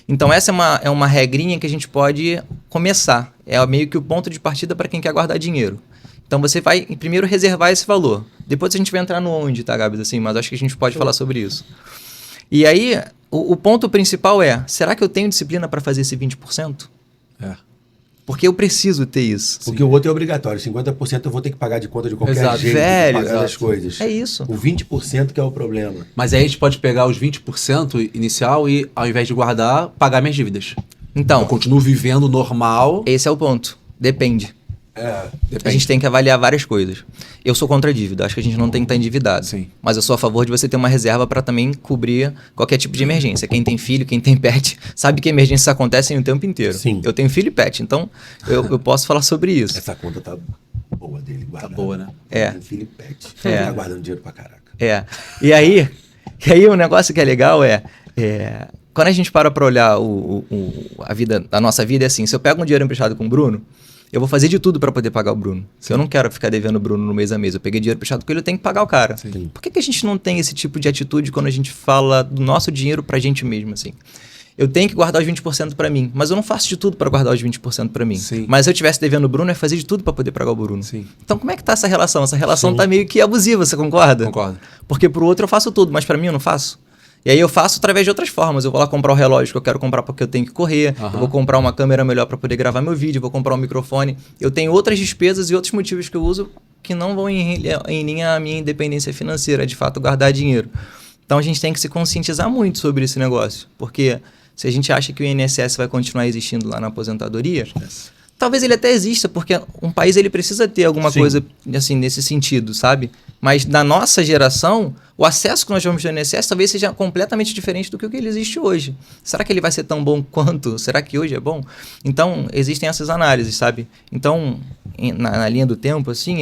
Então, essa é uma regrinha que a gente pode começar. É meio que o ponto de partida para quem quer guardar dinheiro. Então, você vai primeiro reservar esse valor. Depois a gente vai entrar no onde, tá, Gabs? Assim, mas acho que a gente pode falar sobre isso. E aí, o ponto principal é, será que eu tenho disciplina para fazer esse 20%? Porque eu preciso ter isso. Porque o outro é obrigatório. 50% eu vou ter que pagar de conta de qualquer jeito. Velho, pagar as coisas. É isso. O 20% que é o problema. Mas aí a gente pode pegar os 20% inicial e, ao invés de guardar, pagar minhas dívidas. Então, Eu continuo vivendo normal. esse é o ponto. Depende. Depende. A gente tem que avaliar várias coisas. Eu sou contra a dívida, acho que a gente não tem que estar endividado. Sim. Mas eu sou a favor de você ter uma reserva para também cobrir qualquer tipo de emergência. Quem tem filho, quem tem pet, sabe que emergências acontecem o tempo inteiro. Sim. Eu tenho filho e pet, então eu posso falar sobre isso. Essa conta tá boa dele, guardada. Tá boa, né? Tem filho e pet. Tá guardando dinheiro pra caraca. E aí o negócio que é legal quando a gente para olhar a nossa vida, é assim, se eu pego um dinheiro emprestado com o Bruno, eu vou fazer de tudo para poder pagar o Bruno. Eu não quero ficar devendo o Bruno no mês a mês. Eu peguei dinheiro emprestado com ele, eu tenho que pagar o cara. Sim. Por que a gente não tem esse tipo de atitude quando a gente fala do nosso dinheiro pra gente mesmo, assim? Eu tenho que guardar os 20% pra mim, mas eu não faço de tudo para guardar os 20% pra mim. Sim. Mas se eu tivesse devendo o Bruno, eu ia fazer de tudo para poder pagar o Bruno. Sim. Então como é que tá essa relação? Essa relação Sim. tá meio que abusiva, você concorda? Concordo. Porque pro outro eu faço tudo, mas pra mim eu não faço. E aí eu faço através de outras formas. Eu vou lá comprar o relógio que eu quero comprar porque eu tenho que correr. Aham. Eu vou comprar uma câmera melhor para poder gravar meu vídeo. Eu vou comprar um microfone. Eu tenho outras despesas e outros motivos que eu uso que não vão em linha à minha independência financeira, de fato, guardar dinheiro. Então a gente tem que se conscientizar muito sobre esse negócio. Porque se a gente acha que o INSS vai continuar existindo lá na aposentadoria, talvez ele até exista, porque um país ele precisa ter alguma Sim. coisa assim nesse sentido, sabe? Mas na nossa geração, o acesso que nós vamos ter ao INSS talvez seja completamente diferente do que o que ele existe hoje. Será que ele vai ser tão bom quanto? Será que hoje é bom? Então, existem essas análises, sabe? Então, na linha do tempo, assim,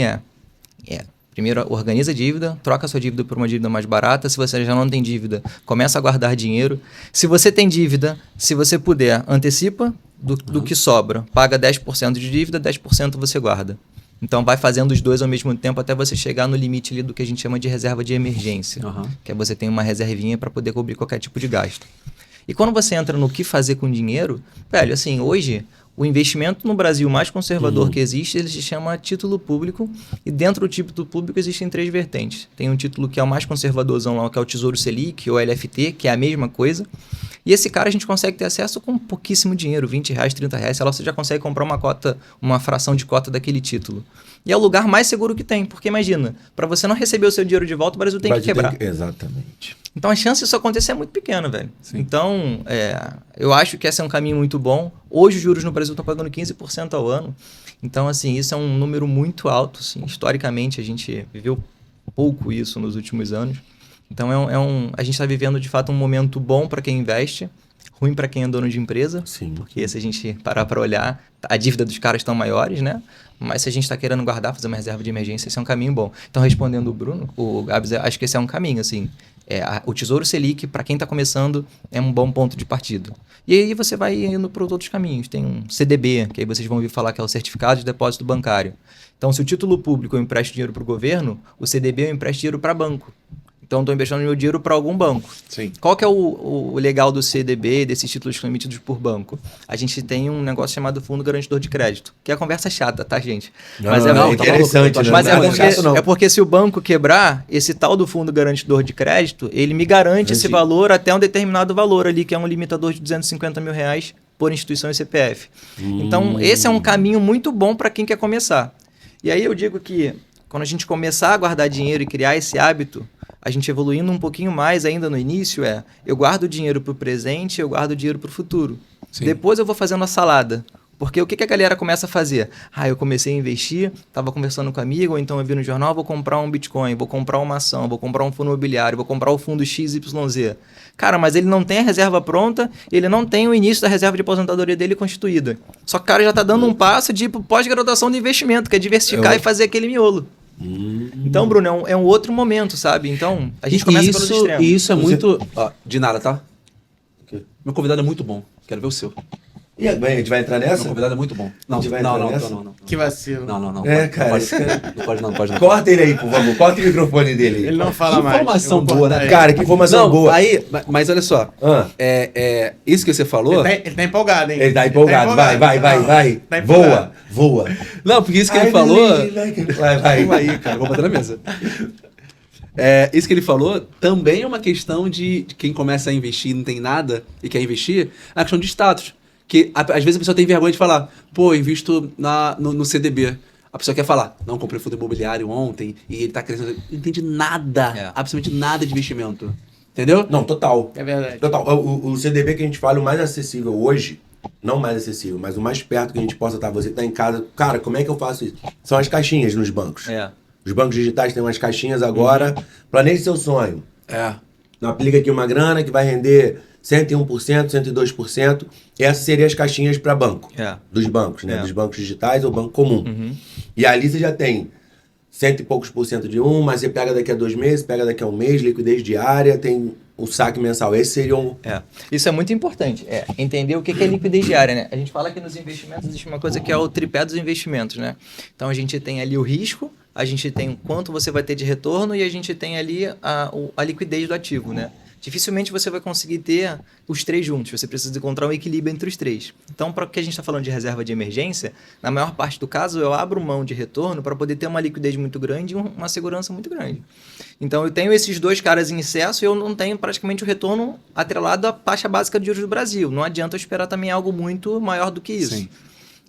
primeiro, organiza a dívida, troca a sua dívida por uma dívida mais barata. Se você já não tem dívida, começa a guardar dinheiro. Se você tem dívida, se você puder, antecipa do que sobra. Paga 10% de dívida, 10% você guarda. Então, vai fazendo os dois ao mesmo tempo até você chegar no limite ali do que a gente chama de reserva de emergência. Aham. Que é você tem uma reservinha para poder cobrir qualquer tipo de gasto. E quando você entra no que fazer com dinheiro, velho, assim, hoje... O investimento no Brasil mais conservador que existe, ele se chama título público. E dentro do título público existem 3 vertentes. Tem um título que é o mais conservadorzão lá, que é o Tesouro Selic, ou LFT, que é a mesma coisa. E esse cara a gente consegue ter acesso com pouquíssimo dinheiro, R$20, R$30. Sei lá, você já consegue comprar uma fração de cota daquele título. E é o lugar mais seguro que tem. Porque imagina, para você não receber o seu dinheiro de volta, o Brasil tem que quebrar. Exatamente. Então a chance disso acontecer é muito pequena, velho. Sim. Então, eu acho que esse é um caminho muito bom. Hoje os juros no Brasil estão pagando 15% ao ano. Então, assim, isso é um número muito alto. Assim. Historicamente, a gente viveu pouco isso nos últimos anos. Então, a gente está vivendo, de fato, um momento bom para quem investe, ruim para quem é dono de empresa. Sim. Porque se a gente parar para olhar, a dívida dos caras estão maiores, né? Mas se a gente está querendo guardar, fazer uma reserva de emergência, esse é um caminho bom. Então, respondendo o Bruno, o Gabs, acho que esse é um caminho, assim. O Tesouro Selic, para quem está começando, é um bom ponto de partida. E aí você vai indo para os outros caminhos. Tem um CDB, que aí vocês vão ouvir falar que é o Certificado de Depósito Bancário. Então, se o título público eu empresto dinheiro para o governo, o CDB eu empresto dinheiro para banco. Então, estou emprestando meu dinheiro para algum banco. Sim. Qual que é o legal do CDB, desses títulos que são emitidos por banco? A gente tem um negócio chamado Fundo Garantidor de Crédito, que é a conversa chata, tá, gente? Mas é não, muito interessante. maluco, mas não é chato, não. é porque se o banco quebrar, esse tal do Fundo Garantidor de Crédito, ele me garante esse Entendi. valor até um determinado valor ali, que é um limitador de R$250 mil por instituição e CPF. Então, esse é um caminho muito bom para quem quer começar. E aí eu digo que quando a gente começar a guardar dinheiro e criar esse hábito, a gente evoluindo um pouquinho mais ainda no início, eu guardo dinheiro para o presente, eu guardo dinheiro para o futuro. Sim. Depois eu vou fazendo a salada. Porque o que a galera começa a fazer? Eu comecei a investir, estava conversando com um amigo, ou então eu vi no jornal, vou comprar um Bitcoin, vou comprar uma ação, vou comprar um fundo imobiliário, vou comprar o fundo XYZ. Cara, mas ele não tem a reserva pronta, ele não tem o início da reserva de aposentadoria dele constituída. Só que o cara já está dando um passo de pós-graduação de investimento, que é diversificar e fazer aquele miolo. Então, Bruno, é um outro momento, sabe? Então, a gente começa pelos extremos. E isso é muito... Ó, de nada, tá? Meu convidado é muito bom. Quero ver o seu. E a gente vai entrar Meu nessa? convidado é muito bom. Não, A gente vai não, entrar não, nessa? não. Que vacilo. Não. É, pode, cara, Não esse cara- não pode não. Corta ele aí, por favor. Corta o microfone dele aí. Ele não fala Que mais. informação Eu vou boa, cortar né? ele. Cara, que informação Não, boa. aí... Mas olha só. Ah. Isso que você falou... Ele tá empolgado, hein? Ele tá empolgado. Vai. Tá empolgado. Voa. Não, porque isso que ele I falou... believe like- Vai. Calma aí, cara. Vou bater na mesa. Isso que ele falou também é uma questão de quem começa a investir e não tem nada e quer investir, é uma questão de status. Que às vezes a pessoa tem vergonha de falar, pô, eu invisto no CDB. A pessoa quer falar, não, comprei fundo imobiliário ontem e ele tá crescendo. Não entende nada, absolutamente nada de investimento. Entendeu? Não, total. É verdade. Total. O CDB que a gente fala, o mais acessível hoje, não mais acessível, mas o mais perto que a gente possa estar, você que tá em casa, cara, como é que eu faço isso? São as caixinhas nos bancos. Os bancos digitais têm umas caixinhas agora. Planeje seu sonho. Aplica aqui uma grana que vai render 101%, 102%. Essas seriam as caixinhas para banco. Dos bancos, né? Dos bancos digitais ou banco comum. E ali você já tem 100 e poucos % de mas você pega daqui a 2 meses, pega daqui a 1 mês, liquidez diária, tem o saque mensal. Esse seria um... Isso é muito importante. Entender o que é liquidez diária, né? A gente fala que nos investimentos existe uma coisa que é o tripé dos investimentos, né? Então a gente tem ali o risco, a gente tem o quanto você vai ter de retorno e a gente tem ali a liquidez do ativo, né? Dificilmente você vai conseguir ter os três juntos. Você precisa encontrar um equilíbrio entre os três. Então, para o que a gente está falando de reserva de emergência, na maior parte do caso, eu abro mão de retorno para poder ter uma liquidez muito grande e uma segurança muito grande. Então, eu tenho esses dois caras em excesso e eu não tenho praticamente o retorno atrelado à taxa básica de juros do Brasil. Não adianta eu esperar também algo muito maior do que isso. Sim.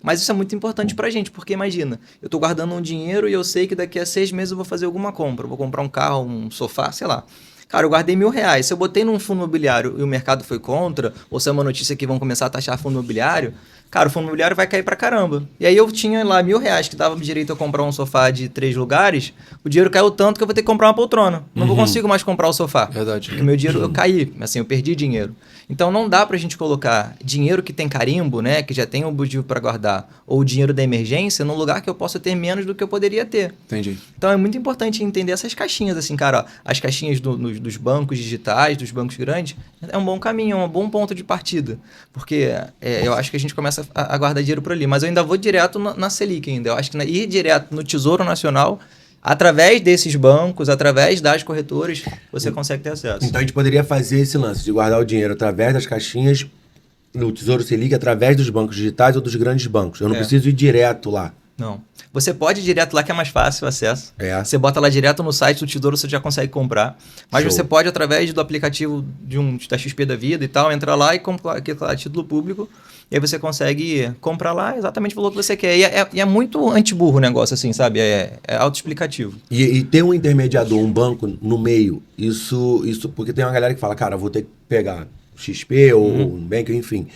Mas isso é muito importante pra gente, porque imagina, eu tô guardando um dinheiro e eu sei que daqui a 6 meses eu vou fazer alguma compra. Eu vou comprar um carro, um sofá, sei lá. Cara, eu guardei R$1.000. Se eu botei num fundo imobiliário e o mercado foi contra, ou se é uma notícia que vão começar a taxar fundo imobiliário, cara, o fundo imobiliário vai cair pra caramba. E aí eu tinha lá R$1.000 que dava direito a comprar um sofá de 3 lugares, o dinheiro caiu tanto que eu vou ter que comprar uma poltrona. Não vou consigo mais comprar o sofá. Verdade. Porque meu dinheiro, eu caí, assim, eu perdi dinheiro. Então não dá pra gente colocar dinheiro que tem carimbo, né, que já tem um motivo para guardar, ou o dinheiro da emergência, num lugar que eu possa ter menos do que eu poderia ter. Entendi. Então é muito importante entender essas caixinhas, assim, cara, ó, as caixinhas dos bancos digitais, dos bancos grandes, é um bom caminho, é um bom ponto de partida, porque eu acho que a gente começa a guardar dinheiro por ali, mas eu ainda vou direto na Selic ainda, eu acho que ir direto no Tesouro Nacional, através desses bancos, através das corretoras, você consegue ter acesso. Então a gente poderia fazer esse lance de guardar o dinheiro através das caixinhas no Tesouro Selic, através dos bancos digitais ou dos grandes bancos. Eu não preciso ir direto lá. Não. Você pode ir direto lá, que é mais fácil o acesso. Você bota lá direto no site do Tesouro, você já consegue comprar. Mas você pode, através do aplicativo da XP da vida e tal, entrar lá e comprar a título público. E aí você consegue comprar lá exatamente o valor que você quer. E é muito antiburro o negócio, assim, sabe? É autoexplicativo. E ter um intermediador, um banco no meio, isso porque tem uma galera que fala, cara, eu vou ter que pegar XP ou Nubank, enfim,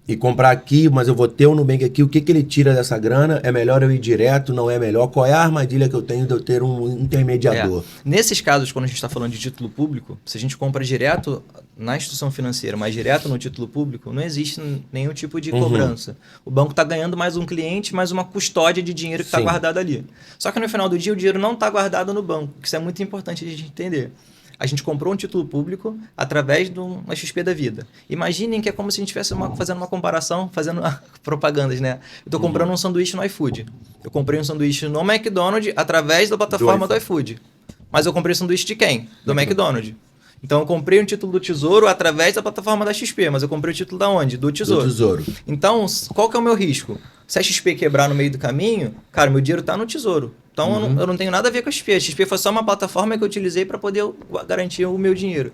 e comprar aqui, mas eu vou ter um Nubank aqui, o que ele tira dessa grana? É melhor eu ir direto, não é melhor? Qual é a armadilha que eu tenho de eu ter um intermediador? Nesses casos, quando a gente está falando de título público, se a gente compra direto na instituição financeira, mas direto no título público, não existe nenhum tipo de cobrança. O banco está ganhando mais um cliente, mais uma custódia de dinheiro que está guardado ali. Só que no final do dia, o dinheiro não está guardado no banco, isso é muito importante a gente entender. A gente comprou um título público através de uma XP da vida. Imaginem que é como se a gente estivesse fazendo uma comparação, fazendo propagandas, né? Eu estou comprando um sanduíche no iFood. Eu comprei um sanduíche no McDonald's através da plataforma do iFood. Mas eu comprei o sanduíche de quem? Do McDonald's. Então eu comprei um título do Tesouro através da plataforma da XP, mas eu comprei o título da onde? Do Tesouro. Do Tesouro. Então, qual que é o meu risco? Se a XP quebrar no meio do caminho, cara, meu dinheiro está no Tesouro. Então eu não tenho nada a ver com a XP. A XP foi só uma plataforma que eu utilizei para poder garantir o meu dinheiro.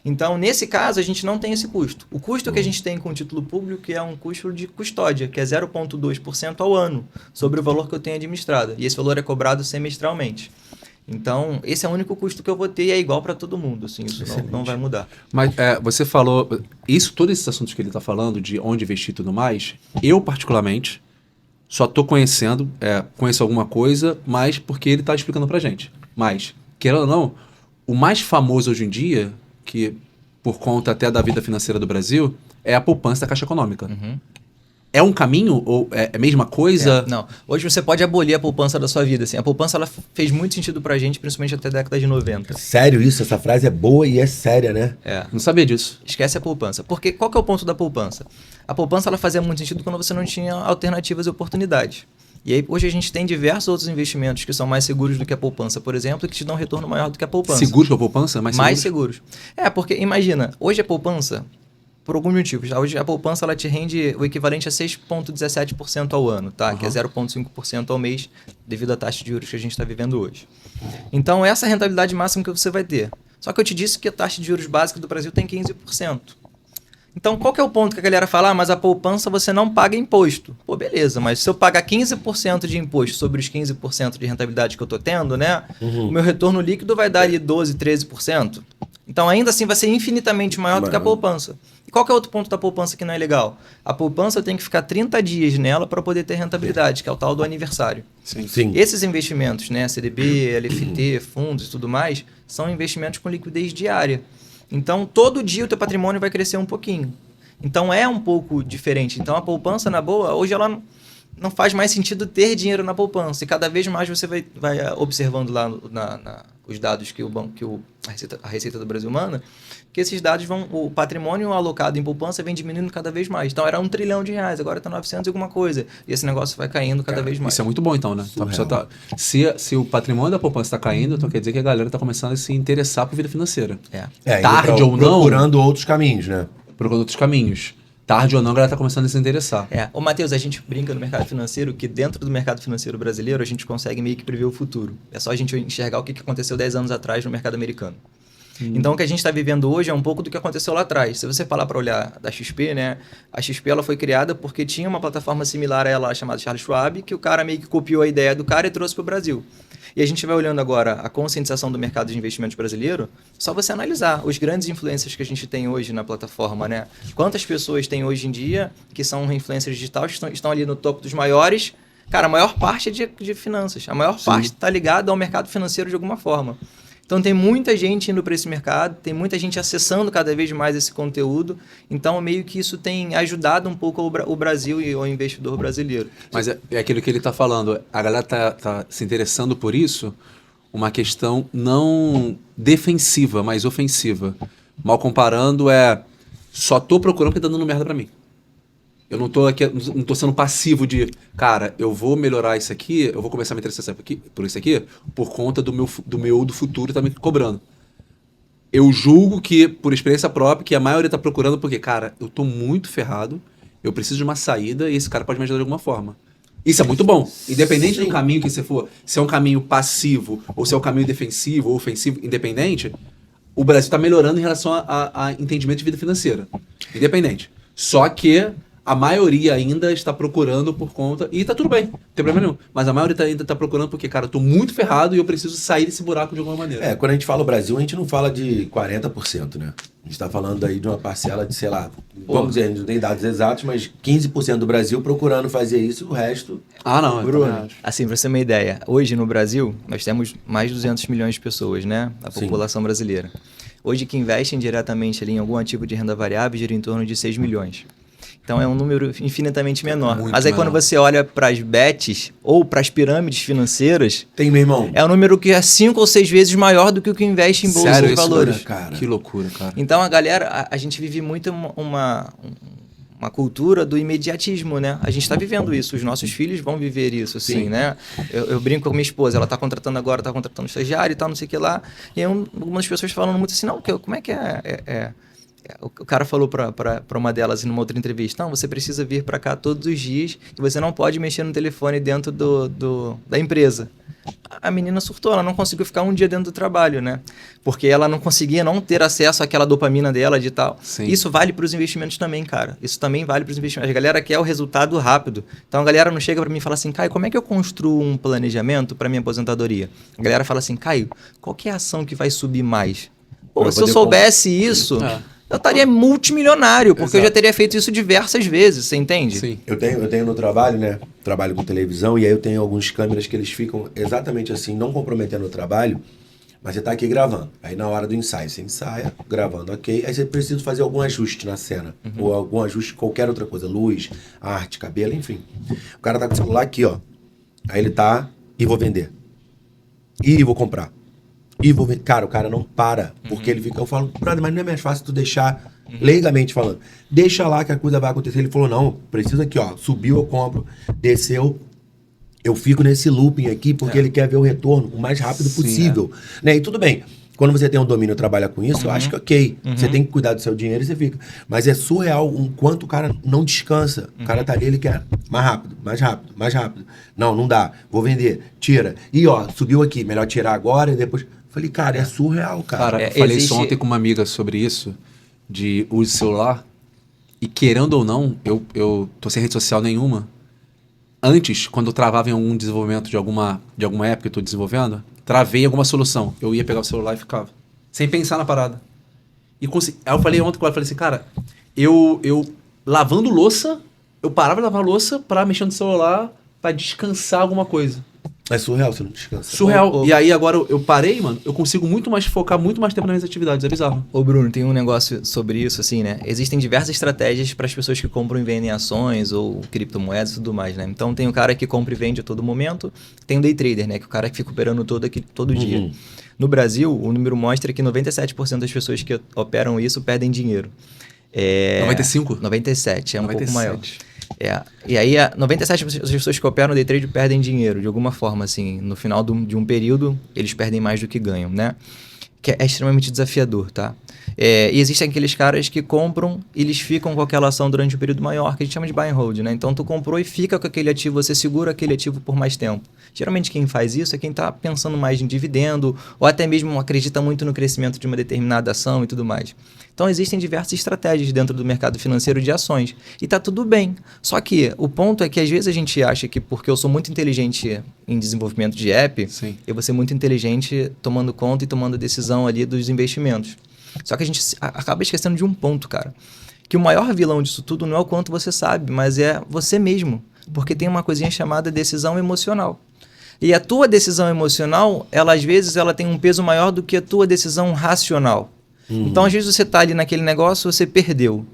Então, nesse caso, a gente não tem esse custo. O custo que a gente tem com o título público é um custo de custódia, que é 0,2% ao ano, sobre o valor que eu tenho administrado. E esse valor é cobrado semestralmente. Então, esse é o único custo que eu vou ter e é igual para todo mundo. Assim, isso não vai mudar. Mas você falou, todos esses assuntos que ele está falando, de onde investir e tudo mais, eu particularmente só estou conhecendo, conheço alguma coisa, mas porque ele está explicando para gente. Mas, querendo ou não, o mais famoso hoje em dia, que por conta até da vida financeira do Brasil, é a poupança da Caixa Econômica. É um caminho ou é a mesma coisa? Não. Hoje você pode abolir a poupança da sua vida. Assim. A poupança ela fez muito sentido pra gente, principalmente até a década de 90. Sério isso? Essa frase é boa e é séria, né? Não sabia disso. Esquece a poupança. Porque qual que é o ponto da poupança? A poupança ela fazia muito sentido quando você não tinha alternativas e oportunidades. E aí hoje a gente tem diversos outros investimentos que são mais seguros do que a poupança, por exemplo, e que te dão um retorno maior do que a poupança. Seguros que a poupança? Mais seguros. Porque imagina, hoje a poupança... Por alguns motivos. Hoje a poupança ela te rende o equivalente a 6,17% ao ano, tá? Que é 0,5% ao mês devido à taxa de juros que a gente está vivendo hoje. Então, essa é a rentabilidade máxima que você vai ter. Só que eu te disse que a taxa de juros básica do Brasil tem 15%. Então, qual que é o ponto que a galera fala? Mas a poupança você não paga imposto. Pô, beleza, mas se eu pagar 15% de imposto sobre os 15% de rentabilidade que eu estou tendo, né? O meu retorno líquido vai dar ali 12%, 13%. Então, ainda assim, vai ser infinitamente maior do que a poupança. E qual que é outro ponto da poupança que não é legal? A poupança eu tenho que ficar 30 dias nela para poder ter rentabilidade, que é o tal do aniversário. Sim. Esses investimentos, né, CDB, LFT, fundos e tudo mais, são investimentos com liquidez diária. Então, todo dia o teu patrimônio vai crescer um pouquinho. Então, é um pouco diferente. Então, a poupança, na boa, hoje ela não faz mais sentido ter dinheiro na poupança. E cada vez mais você vai observando lá os dados que a Receita do Brasil manda, que esses dados o patrimônio alocado em poupança vem diminuindo cada vez mais. Então era R$1 trilhão, agora está 900 e alguma coisa. E esse negócio vai caindo cada vez mais. Isso é muito bom então, né? Então, a pessoa se o patrimônio da poupança está caindo, então quer dizer que a galera está começando a se interessar por vida financeira. Tarde ou não... Procurando outros caminhos, né? Procurando outros caminhos. Tarde ou não, a galera está começando a se interessar. Ô, Matheus, a gente brinca no mercado financeiro que dentro do mercado financeiro brasileiro a gente consegue meio que prever o futuro. É só a gente enxergar o que aconteceu 10 anos atrás no mercado americano. Então, o que a gente está vivendo hoje é um pouco do que aconteceu lá atrás. Se você falar para olhar da XP, né? A XP ela foi criada porque tinha uma plataforma similar a ela chamada Charles Schwab, que o cara meio que copiou a ideia do cara e trouxe para o Brasil. E a gente vai olhando agora a conscientização do mercado de investimentos brasileiro, só você analisar os grandes influencers que a gente tem hoje na plataforma, né? Quantas pessoas tem hoje em dia que são influencers digitais, que estão ali no topo dos maiores. Cara, a maior parte é de finanças. A maior parte está ligada ao mercado financeiro de alguma forma. Então tem muita gente indo para esse mercado, tem muita gente acessando cada vez mais esse conteúdo. Então meio que isso tem ajudado um pouco o Brasil e o investidor brasileiro. Mas é aquilo que ele está falando, a galera tá se interessando por isso, uma questão não defensiva, mas ofensiva. Mal comparando só tô procurando porque tá dando merda para mim. Eu não tô sendo passivo de, cara, eu vou melhorar isso aqui, eu vou começar a me interessar por isso aqui, por conta do meu futuro tá me cobrando. Eu julgo que, por experiência própria, que a maioria tá procurando porque, cara, eu tô muito ferrado, eu preciso de uma saída e esse cara pode me ajudar de alguma forma. Isso é muito bom. Independente do caminho que você for, se é um caminho passivo, ou se é um caminho defensivo ou ofensivo, independente, o Brasil tá melhorando em relação a entendimento de vida financeira. Independente. Só que a maioria ainda está procurando por conta... E tá tudo bem, não tem problema nenhum. Mas a maioria ainda está procurando porque, cara, eu tô muito ferrado e eu preciso sair desse buraco de alguma maneira. Quando a gente fala o Brasil, a gente não fala de 40%, né? A gente tá falando aí de uma parcela de, sei lá, vamos dizer, a gente não tem dados exatos, mas 15% do Brasil procurando fazer isso, o resto... Não, Bruno, assim, pra você ter uma ideia, hoje no Brasil, nós temos mais de 200 milhões de pessoas, né? A população brasileira. Hoje, que investem diretamente ali em algum ativo de renda variável, gira em torno de 6 milhões. Então é um número infinitamente menor. Mas aí quando você olha para as bets ou para as pirâmides financeiras... Tem, meu irmão. É um número que é 5 ou 6 vezes maior do que o que investe em bolsa de valores. Cara? Que loucura, cara. Então a galera, a gente vive muito uma cultura do imediatismo, né? A gente está vivendo isso, os nossos filhos vão viver isso, assim, né? Eu brinco com a minha esposa, ela está contratando agora, está contratando estagiário e tal, não sei o que lá. E algumas pessoas falando muito assim, não, como é que o cara falou para uma delas numa outra entrevista, não, você precisa vir para cá todos os dias e você não pode mexer no telefone dentro da empresa. A menina surtou, ela não conseguiu ficar um dia dentro do trabalho, né? Porque ela não conseguia não ter acesso àquela dopamina dela de tal. Sim. Isso vale para os investimentos também, cara. Isso também vale para os investimentos. A galera quer o resultado rápido. Então a galera não chega para mim e fala assim, Caio, como é que eu construo um planejamento para minha aposentadoria? A galera fala assim, Caio, qual que é a ação que vai subir mais? Pô, se eu soubesse isso... Eu estaria multimilionário, porque eu já teria feito isso diversas vezes, você entende? Sim. Eu tenho no trabalho, né? Trabalho com televisão, e aí eu tenho alguns câmeras que eles ficam exatamente assim, não comprometendo o trabalho, mas você tá aqui gravando. Aí na hora do ensaio, você ensaia, gravando, ok. Aí você precisa fazer algum ajuste na cena, ou algum ajuste, qualquer outra coisa, luz, arte, cabelo, enfim. O cara tá com o celular aqui, ó. Aí ele tá, e vou vender. E vou comprar. E vou ver, cara, o cara não para, porque ele fica, eu falo, brother, mas não é mais fácil tu deixar, legalmente falando, deixa lá que a coisa vai acontecer. Ele falou, não, precisa aqui, ó, subiu, eu compro, desceu, eu fico nesse looping aqui, porque ele quer ver o retorno o mais rápido possível, né, e tudo bem, quando você tem um domínio e trabalha com isso, eu acho que ok, você tem que cuidar do seu dinheiro e você fica, mas é surreal o quanto o cara não descansa, o cara tá ali, ele quer mais rápido, mais rápido, mais rápido, não dá, vou vender, tira, e ó, subiu aqui, melhor tirar agora e depois... Falei, cara, é surreal, cara. Eu falei isso ontem com uma amiga sobre isso, de uso celular, e querendo ou não, eu tô sem rede social nenhuma. Antes, quando eu travava em algum desenvolvimento de alguma época que eu tô desenvolvendo, travei alguma solução. Eu ia pegar o celular e ficava, sem pensar na parada. E aí eu falei ontem com ela, falei assim, cara, eu lavando louça, eu parava de lavar louça pra mexer no celular, pra descansar alguma coisa. É surreal, você não descansa. Surreal. E aí agora eu parei, mano, eu consigo focar muito mais tempo nas minhas atividades, é bizarro. Ô Bruno, tem um negócio sobre isso, assim, né? Existem diversas estratégias para as pessoas que compram e vendem ações ou criptomoedas e tudo mais, né? Então tem o cara que compra e vende a todo momento, tem o day trader, né? Que é o cara que fica operando todo dia. No Brasil, o número mostra que 97% das pessoas que operam isso perdem dinheiro. 95? 97, é um 97. pouco maior. E aí, 97% das pessoas que operam day trade perdem dinheiro, de alguma forma, assim. No final de um período, eles perdem mais do que ganham, né? Que é extremamente desafiador, tá? E existem aqueles caras que compram e eles ficam com aquela ação durante um período maior, que a gente chama de buy and hold, né? Então, tu comprou e fica com aquele ativo, você segura aquele ativo por mais tempo. Geralmente, quem faz isso é quem está pensando mais em dividendo ou até mesmo acredita muito no crescimento de uma determinada ação e tudo mais. Então, existem diversas estratégias dentro do mercado financeiro de ações. E tá tudo bem. Só que o ponto é que, às vezes, a gente acha que porque eu sou muito inteligente em desenvolvimento de app, Sim. eu vou ser muito inteligente tomando conta e tomando decisão ali dos investimentos. Só que a gente acaba esquecendo de um ponto, cara. Que o maior vilão disso tudo não é o quanto você sabe, mas é você mesmo. Porque tem uma coisinha chamada decisão emocional. E a tua decisão emocional, ela às vezes ela tem um peso maior do que a tua decisão racional. Então, às vezes você tá ali naquele negócio, você perdeu.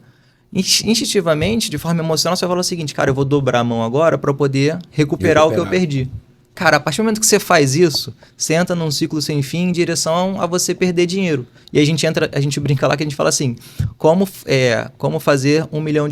Instintivamente, de forma emocional, você fala o seguinte, cara, eu vou dobrar a mão agora para poder recuperar o que eu perdi. Cara, a partir do momento que você faz isso, você entra num ciclo sem fim em direção a você perder dinheiro. E aí a gente brinca lá que a gente fala assim, como fazer R$1 milhão?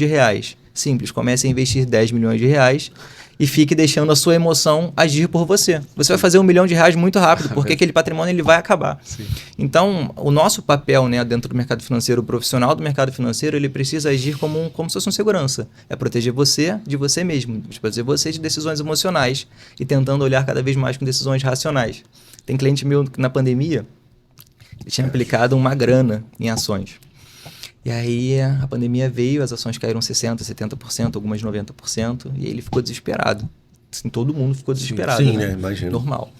Simples, comece a investir R$10 milhões e fique deixando a sua emoção agir por você. Você vai fazer R$1 milhão muito rápido, porque aquele patrimônio ele vai acabar. Sim. Então, o nosso papel, né, dentro do mercado financeiro, o profissional do mercado financeiro, ele precisa agir como se fosse uma segurança. É proteger você de você mesmo, proteger você de decisões emocionais e tentando olhar cada vez mais com decisões racionais. Tem cliente meu que na pandemia, ele tinha aplicado uma grana em ações. E aí a pandemia veio, as ações caíram 60%, 70%, algumas 90%, e ele ficou desesperado. Assim, todo mundo ficou desesperado. Sim, né? Imagina. Normal.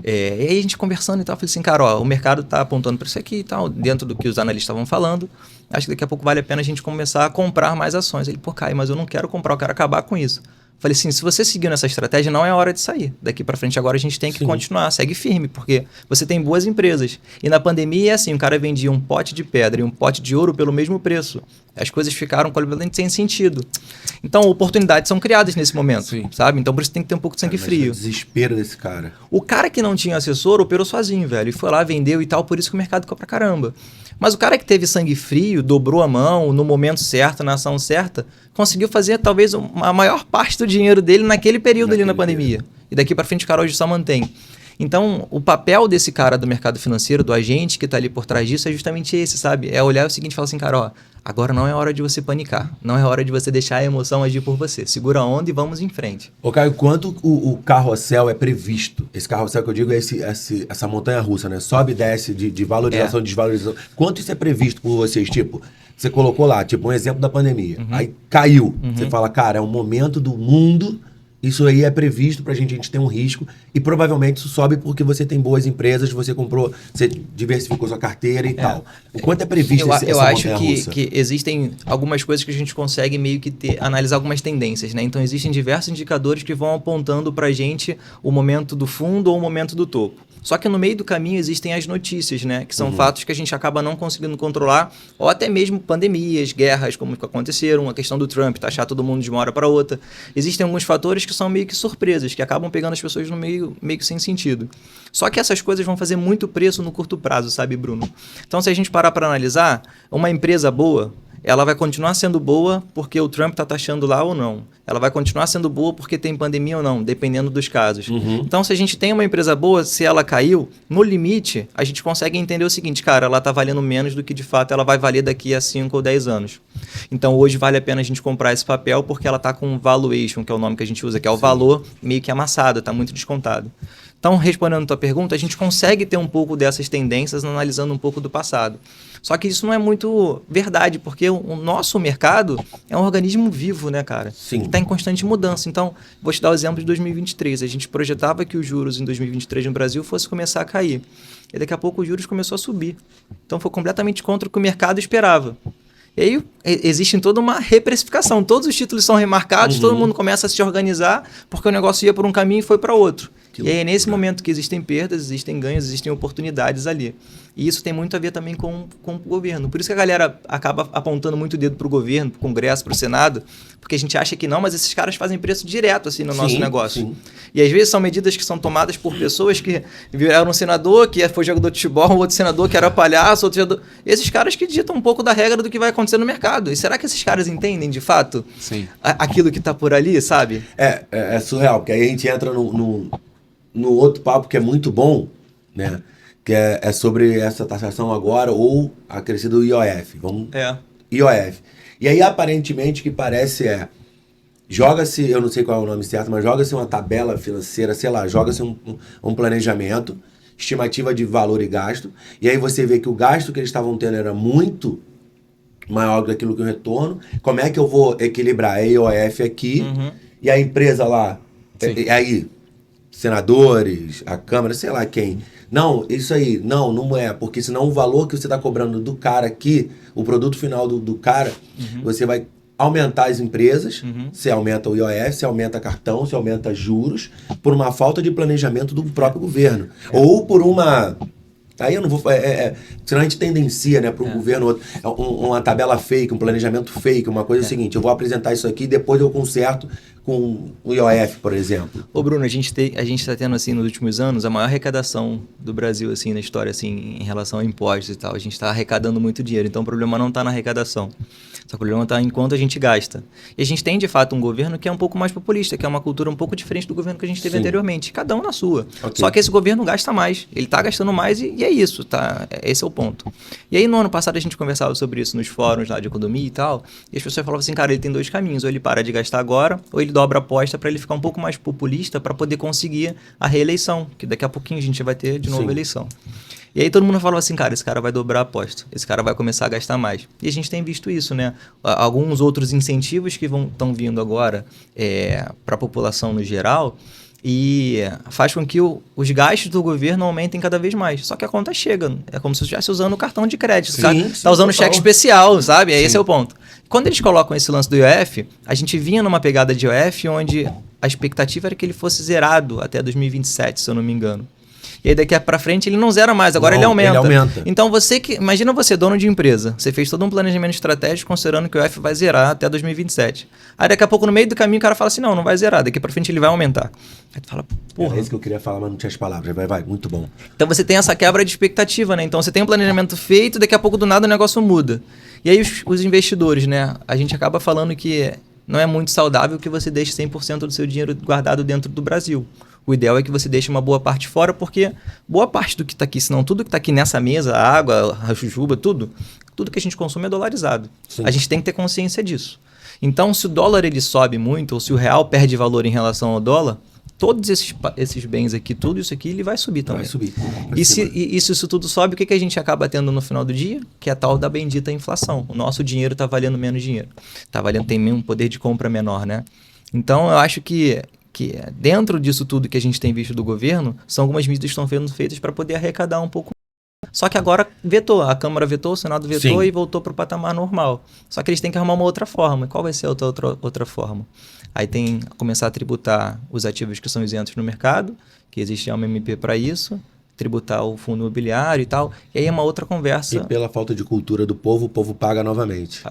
E aí a gente conversando e tal, eu falei assim, cara, ó, o mercado tá apontando para isso aqui e tal, dentro do que os analistas estavam falando, acho que daqui a pouco vale a pena a gente começar a comprar mais ações. Ele, pô, Caio, mas eu não quero comprar, eu quero acabar com isso. Falei assim, se você seguir nessa estratégia, não é hora de sair. Daqui para frente agora a gente tem que continuar, segue firme, porque você tem boas empresas. E na pandemia é assim, o cara vendia um pote de pedra e um pote de ouro pelo mesmo preço. As coisas ficaram completamente sem sentido. Então, oportunidades são criadas nesse momento, sabe? Então, por isso tem que ter um pouco de sangue frio. O desespero desse cara. O cara que não tinha assessor operou sozinho, velho. E foi lá, vendeu e tal, por isso que o mercado ficou pra caramba. Mas o cara que teve sangue frio, dobrou a mão no momento certo, na ação certa, conseguiu fazer talvez a maior parte do dinheiro dele naquele período ali na pandemia. E daqui para frente o cara hoje só mantém. Então, o papel desse cara do mercado financeiro, do agente que está ali por trás disso, é justamente esse, sabe? É olhar o seguinte e falar assim, cara, ó, agora não é hora de você panicar. Não é hora de você deixar a emoção agir por você. Segura a onda e vamos em frente. Ô, Caio, quanto o carrossel é previsto? Esse carrossel que eu digo é essa montanha-russa, né? Sobe e desce de valorização, desvalorização. Quanto isso é previsto por vocês? Tipo, você colocou lá, tipo, um exemplo da pandemia. Aí caiu. Você fala, cara, é um momento do mundo... Isso aí é previsto pra gente ter um risco e provavelmente isso sobe porque você tem boas empresas, você comprou, você diversificou sua carteira e tal. O quanto é previsto eu acho que existem algumas coisas que a gente consegue meio que analisar algumas tendências, né? Então existem diversos indicadores que vão apontando pra gente o momento do fundo ou o momento do topo. Só que no meio do caminho existem as notícias, né? Que são fatos que a gente acaba não conseguindo controlar, ou até mesmo pandemias, guerras, como que aconteceram, a questão do Trump, taxar todo mundo de uma hora para outra. Existem alguns fatores que são meio que surpresas, que acabam pegando as pessoas no meio que sem sentido. Só que essas coisas vão fazer muito preço no curto prazo, sabe, Bruno? Então, se a gente parar para analisar, uma empresa boa, ela vai continuar sendo boa porque o Trump está taxando lá ou não. Ela vai continuar sendo boa porque tem pandemia ou não, dependendo dos casos. Então, se a gente tem uma empresa boa, se ela caiu, no limite, a gente consegue entender o seguinte, cara, ela está valendo menos do que de fato ela vai valer daqui a 5 ou 10 anos. Então, hoje vale a pena a gente comprar esse papel porque ela está com valuation, que é o nome que a gente usa, que é o valor meio que amassado, está muito descontado. Então, respondendo a tua pergunta, a gente consegue ter um pouco dessas tendências analisando um pouco do passado. Só que isso não é muito verdade, porque o nosso mercado é um organismo vivo, né, cara? Sim. Que está em constante mudança. Então, vou te dar o exemplo de 2023. A gente projetava que os juros em 2023 no Brasil fosse começar a cair. E daqui a pouco os juros começou a subir. Então, foi completamente contra o que o mercado esperava. E aí, existe toda uma reprecificação. Todos os títulos são remarcados, todo mundo começa a se organizar, porque o negócio ia por um caminho e foi para outro. E aí é nesse momento que existem perdas, existem ganhos, existem oportunidades ali. E isso tem muito a ver também com o governo. Por isso que a galera acaba apontando muito o dedo pro governo, pro Congresso, pro Senado, porque a gente acha que não, mas esses caras fazem preço direto assim no nosso negócio. Sim. E às vezes são medidas que são tomadas por pessoas que viraram um senador, que foi jogador de futebol, outro senador que era palhaço, outro jogador... Esses caras que ditam um pouco da regra do que vai acontecer no mercado. E será que esses caras entendem, de fato, aquilo que tá por ali, sabe? É surreal, porque aí a gente entra no outro papo que é muito bom, né? Que é sobre essa taxação agora ou a crescida do IOF. IOF. E aí, aparentemente, que parece joga-se, eu não sei qual é o nome certo, mas joga-se uma tabela financeira, sei lá, joga-se um planejamento, estimativa de valor e gasto, e aí você vê que o gasto que eles estavam tendo era muito maior do que aquilo que o retorno. Como é que eu vou equilibrar a IOF aqui e a empresa lá? E aí, senadores, a Câmara, sei lá quem. Não, isso aí, não é, porque senão o valor que você está cobrando do cara aqui, o produto final do cara, você vai aumentar as empresas, você aumenta o IOF, você aumenta cartão, você aumenta juros, por uma falta de planejamento do próprio governo. Ou por uma... Aí eu não vou... senão a gente tendencia, né, para um governo, uma tabela fake, um planejamento fake, uma coisa seguinte, eu vou apresentar isso aqui, depois eu conserto com o IOF, por exemplo. Ô Bruno, a gente está tendo, assim, nos últimos anos, a maior arrecadação do Brasil, assim, na história, assim, em relação a impostos e tal. A gente está arrecadando muito dinheiro, então o problema não está na arrecadação. Só que o problema está em quanto a gente gasta. E a gente tem, de fato, um governo que é um pouco mais populista, que é uma cultura um pouco diferente do governo que a gente teve anteriormente. Cada um na sua. Okay. Só que esse governo gasta mais. Ele está gastando mais e é isso, tá? Esse é o ponto. E aí, no ano passado, a gente conversava sobre isso nos fóruns lá de economia e tal, e as pessoas falavam assim, cara, ele tem 2 caminhos. Ou ele para de gastar agora, ou ele dobra a aposta para ele ficar um pouco mais populista para poder conseguir a reeleição, que daqui a pouquinho a gente vai ter de novo a eleição. E aí todo mundo falava assim, cara, esse cara vai dobrar a aposta, esse cara vai começar a gastar mais. E a gente tem visto isso, né? Alguns outros incentivos que estão vindo agora para a população no geral e faz com que os gastos do governo aumentem cada vez mais. Só que a conta chega, é como se você estivesse usando o cartão de crédito. Tá usando cheque especial, sabe? Esse é o ponto. Quando eles colocam esse lance do IOF, a gente vinha numa pegada de IOF onde a expectativa era que ele fosse zerado até 2027, se eu não me engano. E aí daqui pra frente ele não zera mais, agora ele aumenta. Então imagina você, dono de empresa, você fez todo um planejamento estratégico considerando que o IOF vai zerar até 2027. Aí daqui a pouco no meio do caminho o cara fala assim, não vai zerar, daqui pra frente ele vai aumentar. Aí tu fala, porra. É isso que eu queria falar, mas não tinha as palavras, vai, muito bom. Então você tem essa quebra de expectativa, né? Então você tem um planejamento feito, daqui a pouco do nada o negócio muda. E aí os investidores, né? A gente acaba falando que não é muito saudável que você deixe 100% do seu dinheiro guardado dentro do Brasil. O ideal é que você deixe uma boa parte fora, porque boa parte do que está aqui, senão tudo que está aqui nessa mesa, a água, a jujuba, tudo que a gente consome é dolarizado. Sim. A gente tem que ter consciência disso. Então, se o dólar ele sobe muito, ou se o real perde valor em relação ao dólar, todos esses bens aqui, tudo isso aqui, ele vai subir também. Vai subir. E se isso tudo sobe, o que a gente acaba tendo no final do dia? Que é a tal da bendita inflação. O nosso dinheiro está valendo menos dinheiro. Tem um poder de compra menor, né? Então, eu acho que dentro disso tudo que a gente tem visto do governo, são algumas medidas que estão sendo feitas para poder arrecadar um pouco. Só que agora vetou, a Câmara vetou, o Senado vetou e voltou para o patamar normal. Só que eles têm que arrumar uma outra forma. Qual vai ser a outra forma? Aí tem começar a tributar os ativos que são isentos no mercado, que existe uma MP para isso, tributar o fundo imobiliário e tal. E aí é uma outra conversa. E pela falta de cultura do povo, o povo paga novamente.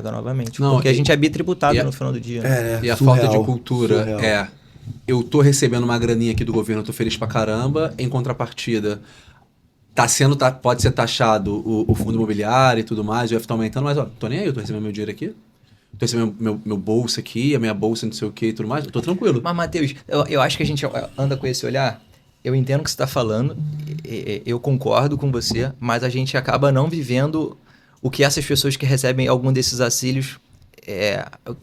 Porque a gente é bitributado no final do dia. E a falta de cultura eu tô recebendo uma graninha aqui do governo, eu tô feliz pra caramba, em contrapartida, pode ser taxado o fundo imobiliário e tudo mais, o IOF tá aumentando, mas tô nem aí, eu tô recebendo meu dinheiro aqui, tô recebendo meu bolso aqui, a minha bolsa não sei o que e tudo mais, eu tô tranquilo. Mas, Matheus, eu acho que a gente anda com esse olhar, eu entendo o que você tá falando, eu concordo com você, mas a gente acaba não vivendo o que essas pessoas que recebem algum desses auxílios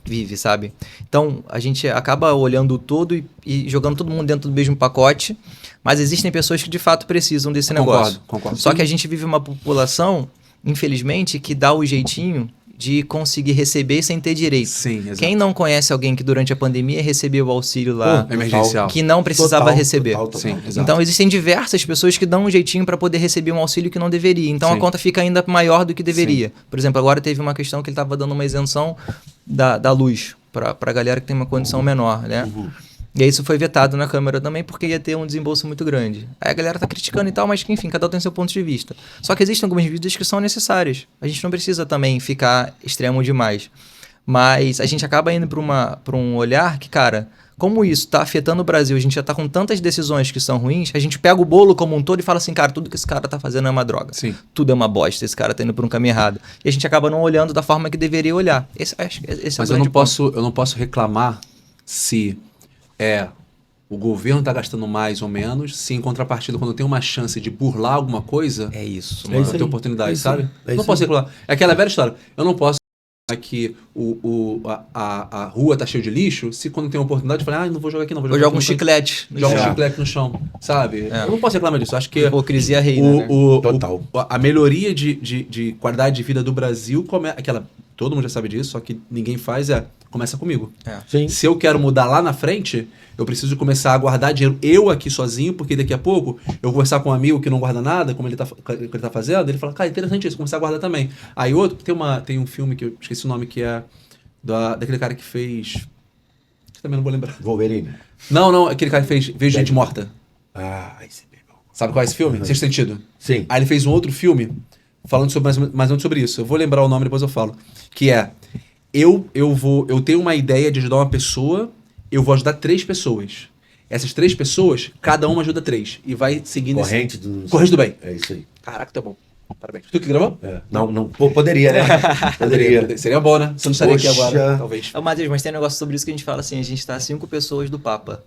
vive, sabe? Então, a gente acaba olhando o todo e jogando todo mundo dentro do mesmo pacote, mas existem pessoas que de fato precisam desse negócio. Concordo. Só que a gente vive uma população, infelizmente, que dá o jeitinho de conseguir receber sem ter direito. Sim, exato. Quem não conhece alguém que durante a pandemia recebeu o auxílio lá, emergencial, que não precisava receber. Total. Sim, exato. Então existem diversas pessoas que dão um jeitinho para poder receber um auxílio que não deveria. Então a conta fica ainda maior do que deveria. Sim. Por exemplo, agora teve uma questão que ele estava dando uma isenção da luz para a galera que tem uma condição menor, né? E aí isso foi vetado na Câmara também, porque ia ter um desembolso muito grande. Aí a galera tá criticando e tal, mas que, enfim, cada um tem seu ponto de vista. Só que existem algumas medidas que são necessárias. A gente não precisa também ficar extremo demais. Mas a gente acaba indo para um olhar que, cara, como isso tá afetando o Brasil, a gente já tá com tantas decisões que são ruins, a gente pega o bolo como um todo e fala assim, cara, tudo que esse cara tá fazendo é uma droga. Sim. Tudo é uma bosta, esse cara tá indo por um caminho errado. E a gente acaba não olhando da forma que deveria olhar. Esse Mas é o eu grande ponto. não posso reclamar se o governo está gastando mais ou menos, se em contrapartida, quando tem uma chance de burlar alguma coisa, É isso, É mano. isso ter aí. oportunidade, É isso sabe? aí. É Não isso posso aí. reclamar. É aquela velha história. Eu não posso reclamar que a rua tá cheia de lixo, se quando tem uma oportunidade, eu falo, não vou jogar aqui, não. Eu jogar jogo um aqui no chão. chiclete. no Joga um chão. chiclete no chão, sabe? Eu não posso reclamar disso. Acho que Hipocrisia reina, né? Total. a melhoria de qualidade de vida do Brasil, todo mundo já sabe disso, só que ninguém faz, começa comigo. Sim. Se eu quero mudar lá na frente, eu preciso começar a guardar dinheiro eu aqui sozinho, porque daqui a pouco eu vou conversar com um amigo que não guarda nada, como ele tá fazendo, ele fala, cara, interessante isso, começar a guardar também. Aí outro, tem um filme que eu esqueci o nome, que é daquele cara que fez... que também não vou lembrar. Wolverine. Não, aquele cara que fez Vejo Gente Morta. Ah, esse é bom. Sabe qual é esse filme? Sexto Sentido. Sim. Aí ele fez um outro filme falando mais ou menos sobre isso. Eu vou lembrar o nome, depois eu falo. Que é, eu tenho uma ideia de ajudar uma pessoa, eu vou ajudar 3 pessoas. Essas 3 pessoas, cada uma ajuda 3. E vai seguindo Corrente do... Corrente do bem. É isso aí. Caraca, tá bom. Parabéns. Tu que gravou? É. Não, pô, poderia, né? Poderia. Seria bom, né? Você não estaria aqui Poxa. agora, talvez. Ô, Matheus, mas tem um negócio sobre isso que a gente fala assim, a gente tá 5 pessoas do Papa.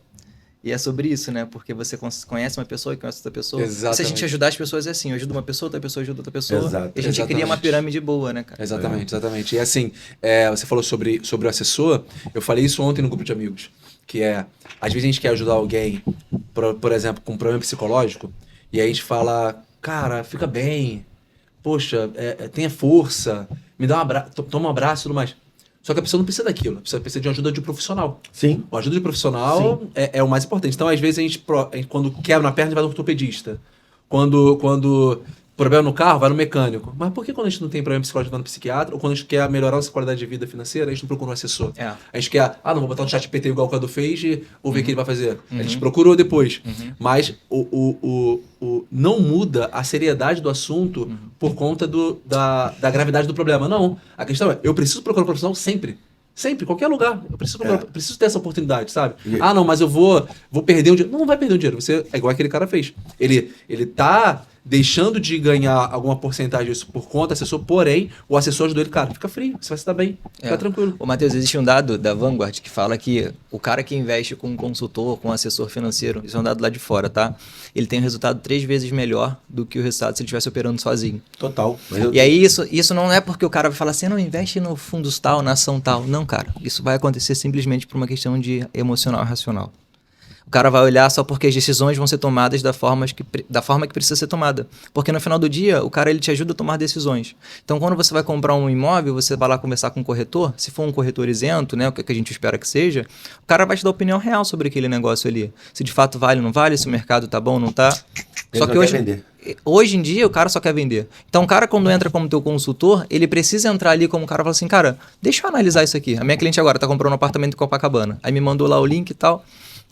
E é sobre isso, né? Porque você conhece uma pessoa e conhece outra pessoa. Exatamente. Se a gente ajudar as pessoas é assim, eu ajudo uma pessoa, outra pessoa ajuda outra pessoa. Exato. E a gente cria uma Exatamente. pirâmide boa, né, cara? Exatamente. E assim, você falou sobre o assessor, eu falei isso ontem no grupo de amigos, que às vezes a gente quer ajudar alguém, por exemplo, com um problema psicológico, e aí a gente fala, cara, fica bem, poxa, tenha força, me dá um abraço, toma um abraço e tudo mais. Só que a pessoa não precisa daquilo, a pessoa precisa de ajuda de um profissional. Sim. A ajuda de profissional é o mais importante. Então, às vezes, a gente quando quebra uma perna, a gente vai no ortopedista. Quando problema no carro, vai no mecânico. Mas por que quando a gente não tem problema psicológico, vai no psiquiatra? Ou quando a gente quer melhorar a nossa qualidade de vida financeira, a gente não procura um assessor? É. A gente quer, não vou botar no chat GPT igual o Cadu fez e vou ver o que ele vai fazer. A gente procurou depois. Mas não muda a seriedade do assunto por conta da gravidade do problema. Não. A questão eu preciso procurar um profissional sempre. Sempre, qualquer lugar. Eu preciso ter essa oportunidade, sabe? Não, mas eu vou perder um dinheiro. Não vai perder um dinheiro. Você é igual aquele cara fez. Ele tá deixando de ganhar alguma porcentagem disso por conta do assessor, porém, o assessor ajudou ele, cara, fica frio, você vai se dar bem, fica tranquilo. Ô, Matheus, existe um dado da Vanguard que fala que o cara que investe com um consultor, com um assessor financeiro, isso é um dado lá de fora, tá? Ele tem um resultado 3 vezes melhor do que o resultado se ele estivesse operando sozinho. Total. E aí isso não é porque o cara vai falar assim, não, investe no fundos tal, na ação tal. Não, cara, isso vai acontecer simplesmente por uma questão de emocional e racional. O cara vai olhar só porque as decisões vão ser tomadas da forma que precisa ser tomada. Porque no final do dia, o cara ele te ajuda a tomar decisões. Então, quando você vai comprar um imóvel, você vai lá conversar com um corretor, se for um corretor isento, né, o que a gente espera que seja, o cara vai te dar opinião real sobre aquele negócio ali. Se de fato vale ou não vale, se o mercado tá bom ou não tá. Ele Só não que quer vender. hoje em dia, o cara só quer vender. Então, o cara, quando entra como teu consultor, ele precisa entrar ali como o cara e falar assim, cara, deixa eu analisar isso aqui. A minha cliente agora tá comprando um apartamento em Copacabana. Aí me mandou lá o link e tal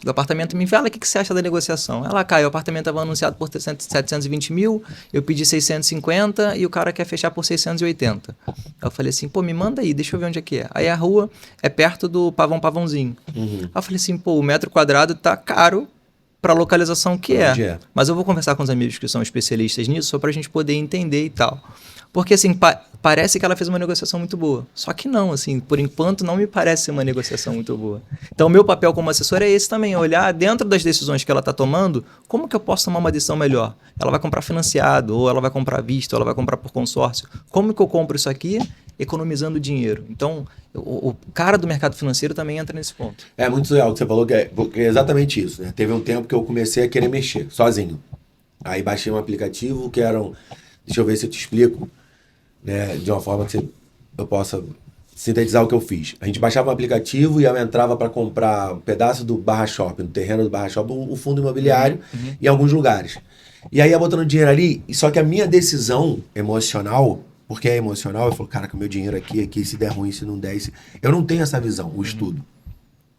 do apartamento, me fala o que você acha da negociação. Ela cai, o apartamento estava anunciado por 720 mil, eu pedi 650 e o cara quer fechar por 680. Eu falei assim, pô, me manda aí, deixa eu ver onde é que é. Aí a rua é perto do Pavãozinho. Aí eu falei assim, pô, o metro quadrado tá caro para a localização que Onde é. Mas eu vou conversar com os amigos que são especialistas nisso, só para a gente poder entender e tal. Porque, assim, parece que ela fez uma negociação muito boa. Só que não, assim, por enquanto não me parece ser uma negociação muito boa. Então, o meu papel como assessor é esse também, olhar dentro das decisões que ela está tomando, como que eu posso tomar uma decisão melhor? Ela vai comprar financiado, ou ela vai comprar à vista, ou ela vai comprar por consórcio. Como que eu compro isso aqui economizando dinheiro? Então, o cara do mercado financeiro também entra nesse ponto. É muito legal o que você falou, que é exatamente isso, né? Teve um tempo que eu comecei a querer mexer, sozinho. Aí baixei um aplicativo que era deixa eu ver se eu te explico, né? De uma forma que eu possa sintetizar o que eu fiz. A gente baixava um aplicativo e eu entrava para comprar um pedaço do Barra Shopping, no terreno do Barra Shopping, o fundo imobiliário, em alguns lugares. E aí ia botando dinheiro ali, só que a minha decisão emocional, porque é emocional, eu falo, cara, que o meu dinheiro aqui, se der ruim, se não der, eu não tenho essa visão, o estudo.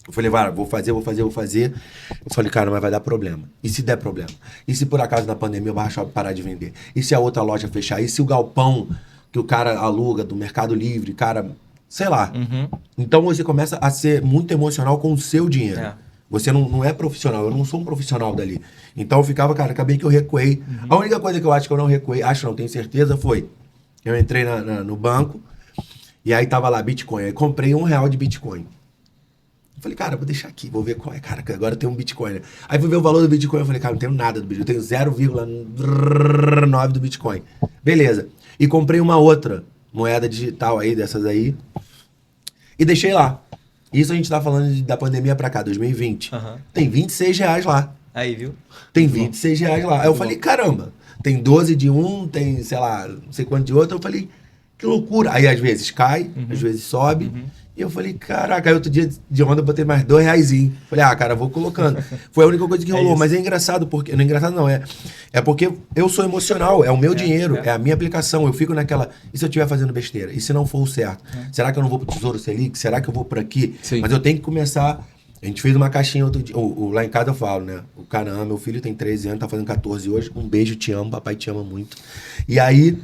Eu falei, vai, vou fazer. Eu falei, cara, mas vai dar problema. E se der problema? E se por acaso na pandemia o Barra Shop parar de vender? E se a outra loja fechar? E se o galpão que o cara aluga do Mercado Livre, cara, sei lá. Então você começa a ser muito emocional com o seu dinheiro. É. Você não é profissional, eu não sou um profissional dali. Então eu ficava, cara, acabei que eu recuei. A única coisa que eu acho que eu não recuei, tenho certeza, foi... Eu entrei no banco e aí tava lá Bitcoin. Aí comprei R$1 de Bitcoin. Eu falei, cara, vou deixar aqui, vou ver qual é, cara, que agora tem um Bitcoin, né? Aí fui ver o valor do Bitcoin, eu falei, cara, não tenho nada do Bitcoin, eu tenho 0,9 do Bitcoin. Beleza. E comprei uma outra moeda digital aí, dessas aí, e deixei lá. Isso a gente tá falando da pandemia pra cá, 2020. Tem R$26 lá. Aí, viu? Tem R$26 lá. Aí eu falei, caramba, tem 12 de um, tem, sei lá, não sei quanto de outro. Eu falei, que loucura. Aí às vezes cai, às vezes sobe. E eu falei, caraca, aí outro dia de onda eu botei mais R$2. Falei, cara, vou colocando. Foi a única coisa que rolou. Mas é engraçado, porque. Não é engraçado, não. É porque eu sou emocional, é o meu dinheiro, é a minha aplicação. Eu fico naquela. E se eu estiver fazendo besteira? E se não for o certo? Será que eu não vou pro Tesouro Selic? Será que eu vou por aqui? Sim. Mas eu tenho que começar. A gente fez uma caixinha outro dia. Lá em casa eu falo, né? O Canã, meu filho tem 13 anos, tá fazendo 14 hoje. Um beijo, te amo, papai te ama muito. E aí,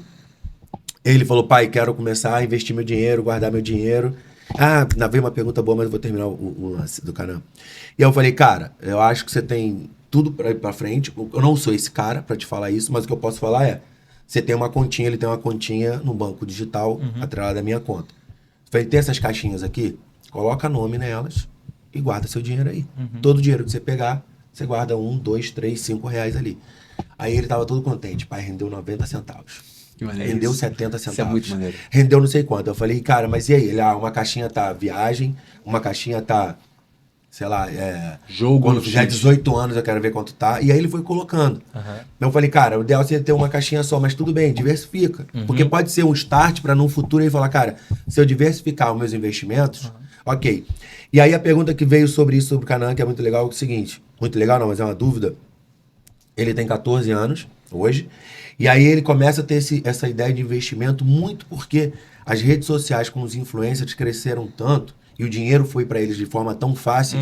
ele falou, pai, quero começar a investir meu dinheiro, guardar meu dinheiro. Veio uma pergunta boa, mas eu vou terminar o lance do Canã. E aí eu falei, cara, eu acho que você tem tudo pra ir pra frente. Eu não sou esse cara pra te falar isso, mas o que eu posso falar é, você tem uma continha, ele tem uma continha no banco digital atrelada à minha conta. Eu falei, tem essas caixinhas aqui? Coloca nome nelas e guarda seu dinheiro aí. Todo o dinheiro que você pegar, você guarda 1, 2, 3, 5 reais ali. Aí ele tava todo contente, pai, rendeu 90 centavos. Rendeu 70 centavos. Isso é muito maneiro. Rendeu não sei quanto. Eu falei, cara, mas e aí? Ele, uma caixinha tá viagem, uma caixinha tá, sei lá, jogo. Quando fizer 18 anos eu quero ver quanto tá. E aí ele foi colocando. Eu falei, cara, o ideal é você ter uma caixinha só, mas tudo bem, diversifica. Porque pode ser um start para no futuro ele falar, cara, se eu diversificar os meus investimentos, ok. E aí a pergunta que veio sobre isso, sobre o Canã, que é muito legal, é o seguinte. Muito legal não, mas é uma dúvida. Ele tem 14 anos hoje. E aí ele começa a ter essa ideia de investimento muito porque as redes sociais com os influencers cresceram tanto e o dinheiro foi para eles de forma tão fácil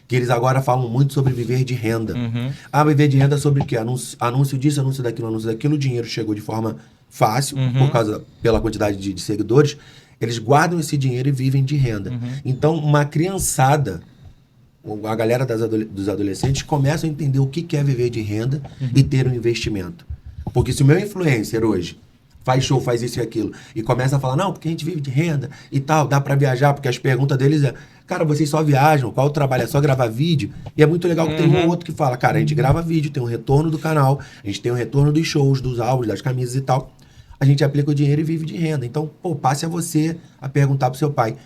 que eles agora falam muito sobre viver de renda. Viver de renda sobre o quê? Anúncio disso, anúncio daquilo, o dinheiro chegou de forma fácil pela quantidade de seguidores. Eles guardam esse dinheiro e vivem de renda. Então, uma criançada, a galera dos adolescentes começam a entender o que é viver de renda e ter um investimento. Porque se o meu influencer hoje faz show, faz isso e aquilo, e começa a falar, não, porque a gente vive de renda e tal, dá pra viajar, porque as perguntas deles é, cara, vocês só viajam, qual o trabalho? É só gravar vídeo? E é muito legal que tem um ou outro que fala, cara, a gente grava vídeo, tem um retorno do canal, a gente tem um retorno dos shows, dos álbuns, das camisas e tal, a gente aplica o dinheiro e vive de renda. Então, passe a você a perguntar pro seu pai.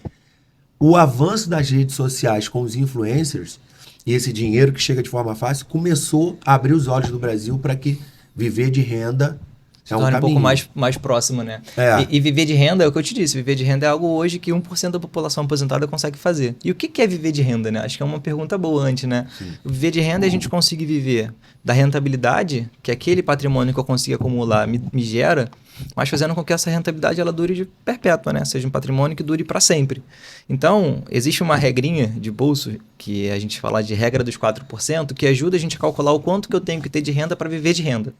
O avanço das redes sociais com os influencers e esse dinheiro que chega de forma fácil começou a abrir os olhos do Brasil para que viver de renda se torna um pouco mais próximo, né? E viver de renda é o que eu te disse. Viver de renda é algo hoje que 1% da população aposentada consegue fazer. E o que é viver de renda, né? Acho que é uma pergunta boa antes, né? Viver de renda é a gente conseguir viver da rentabilidade que aquele patrimônio que eu consigo acumular me gera, mas fazendo com que essa rentabilidade ela dure de perpétua, né? Seja um patrimônio que dure para sempre. Então, existe uma regrinha de bolso, que a gente fala de regra dos 4%, que ajuda a gente a calcular o quanto que eu tenho que ter de renda para viver de renda.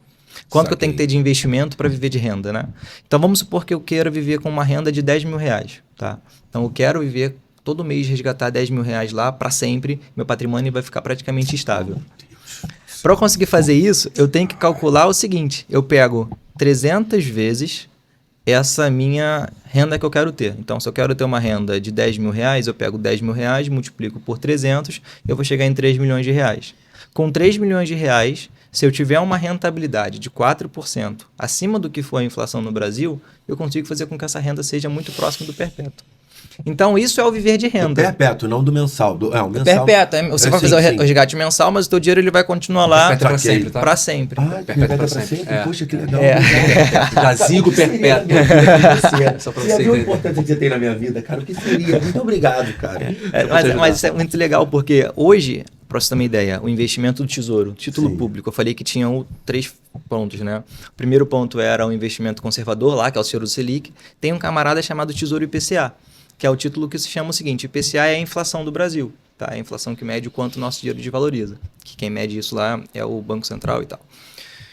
Quanto que eu tenho que ter de investimento para viver de renda, né? Então, vamos supor que eu queira viver com uma renda de 10 mil reais, tá? Então, eu quero viver todo mês, resgatar 10 mil reais lá para sempre, meu patrimônio vai ficar praticamente estável. Para eu conseguir fazer isso, eu tenho que calcular o seguinte, eu pego 300 vezes essa minha renda que eu quero ter. Então, se eu quero ter uma renda de 10 mil reais, eu pego 10 mil reais, multiplico por 300, eu vou chegar em 3 milhões de reais. Com 3 milhões de reais, se eu tiver uma rentabilidade de 4% acima do que for a inflação no Brasil, eu consigo fazer com que essa renda seja muito próxima do perpétuo. Então, isso é o viver de renda. Do perpétuo, não do mensal. O mensal. Perpétuo. Você vai fazer o resgate mensal, mas o teu dinheiro ele vai continuar lá para sempre, tá? Para sempre. Perpétuo para sempre? Poxa, que legal. Jazigo perpétuo. Só pra você ver a importância que você tem na minha vida, cara. O que seria? Muito obrigado, cara. Mas isso é muito legal, porque hoje, para você ter uma ideia, o investimento do Tesouro, título público, eu falei que tinham 3 pontos, né? O primeiro ponto era o investimento conservador lá, que é o Tesouro Selic. Tem um camarada chamado Tesouro IPCA, que é o título que se chama o seguinte, IPCA é a inflação do Brasil. tá? É a inflação que mede o quanto o nosso dinheiro desvaloriza. Que quem mede isso lá é o Banco Central e tal.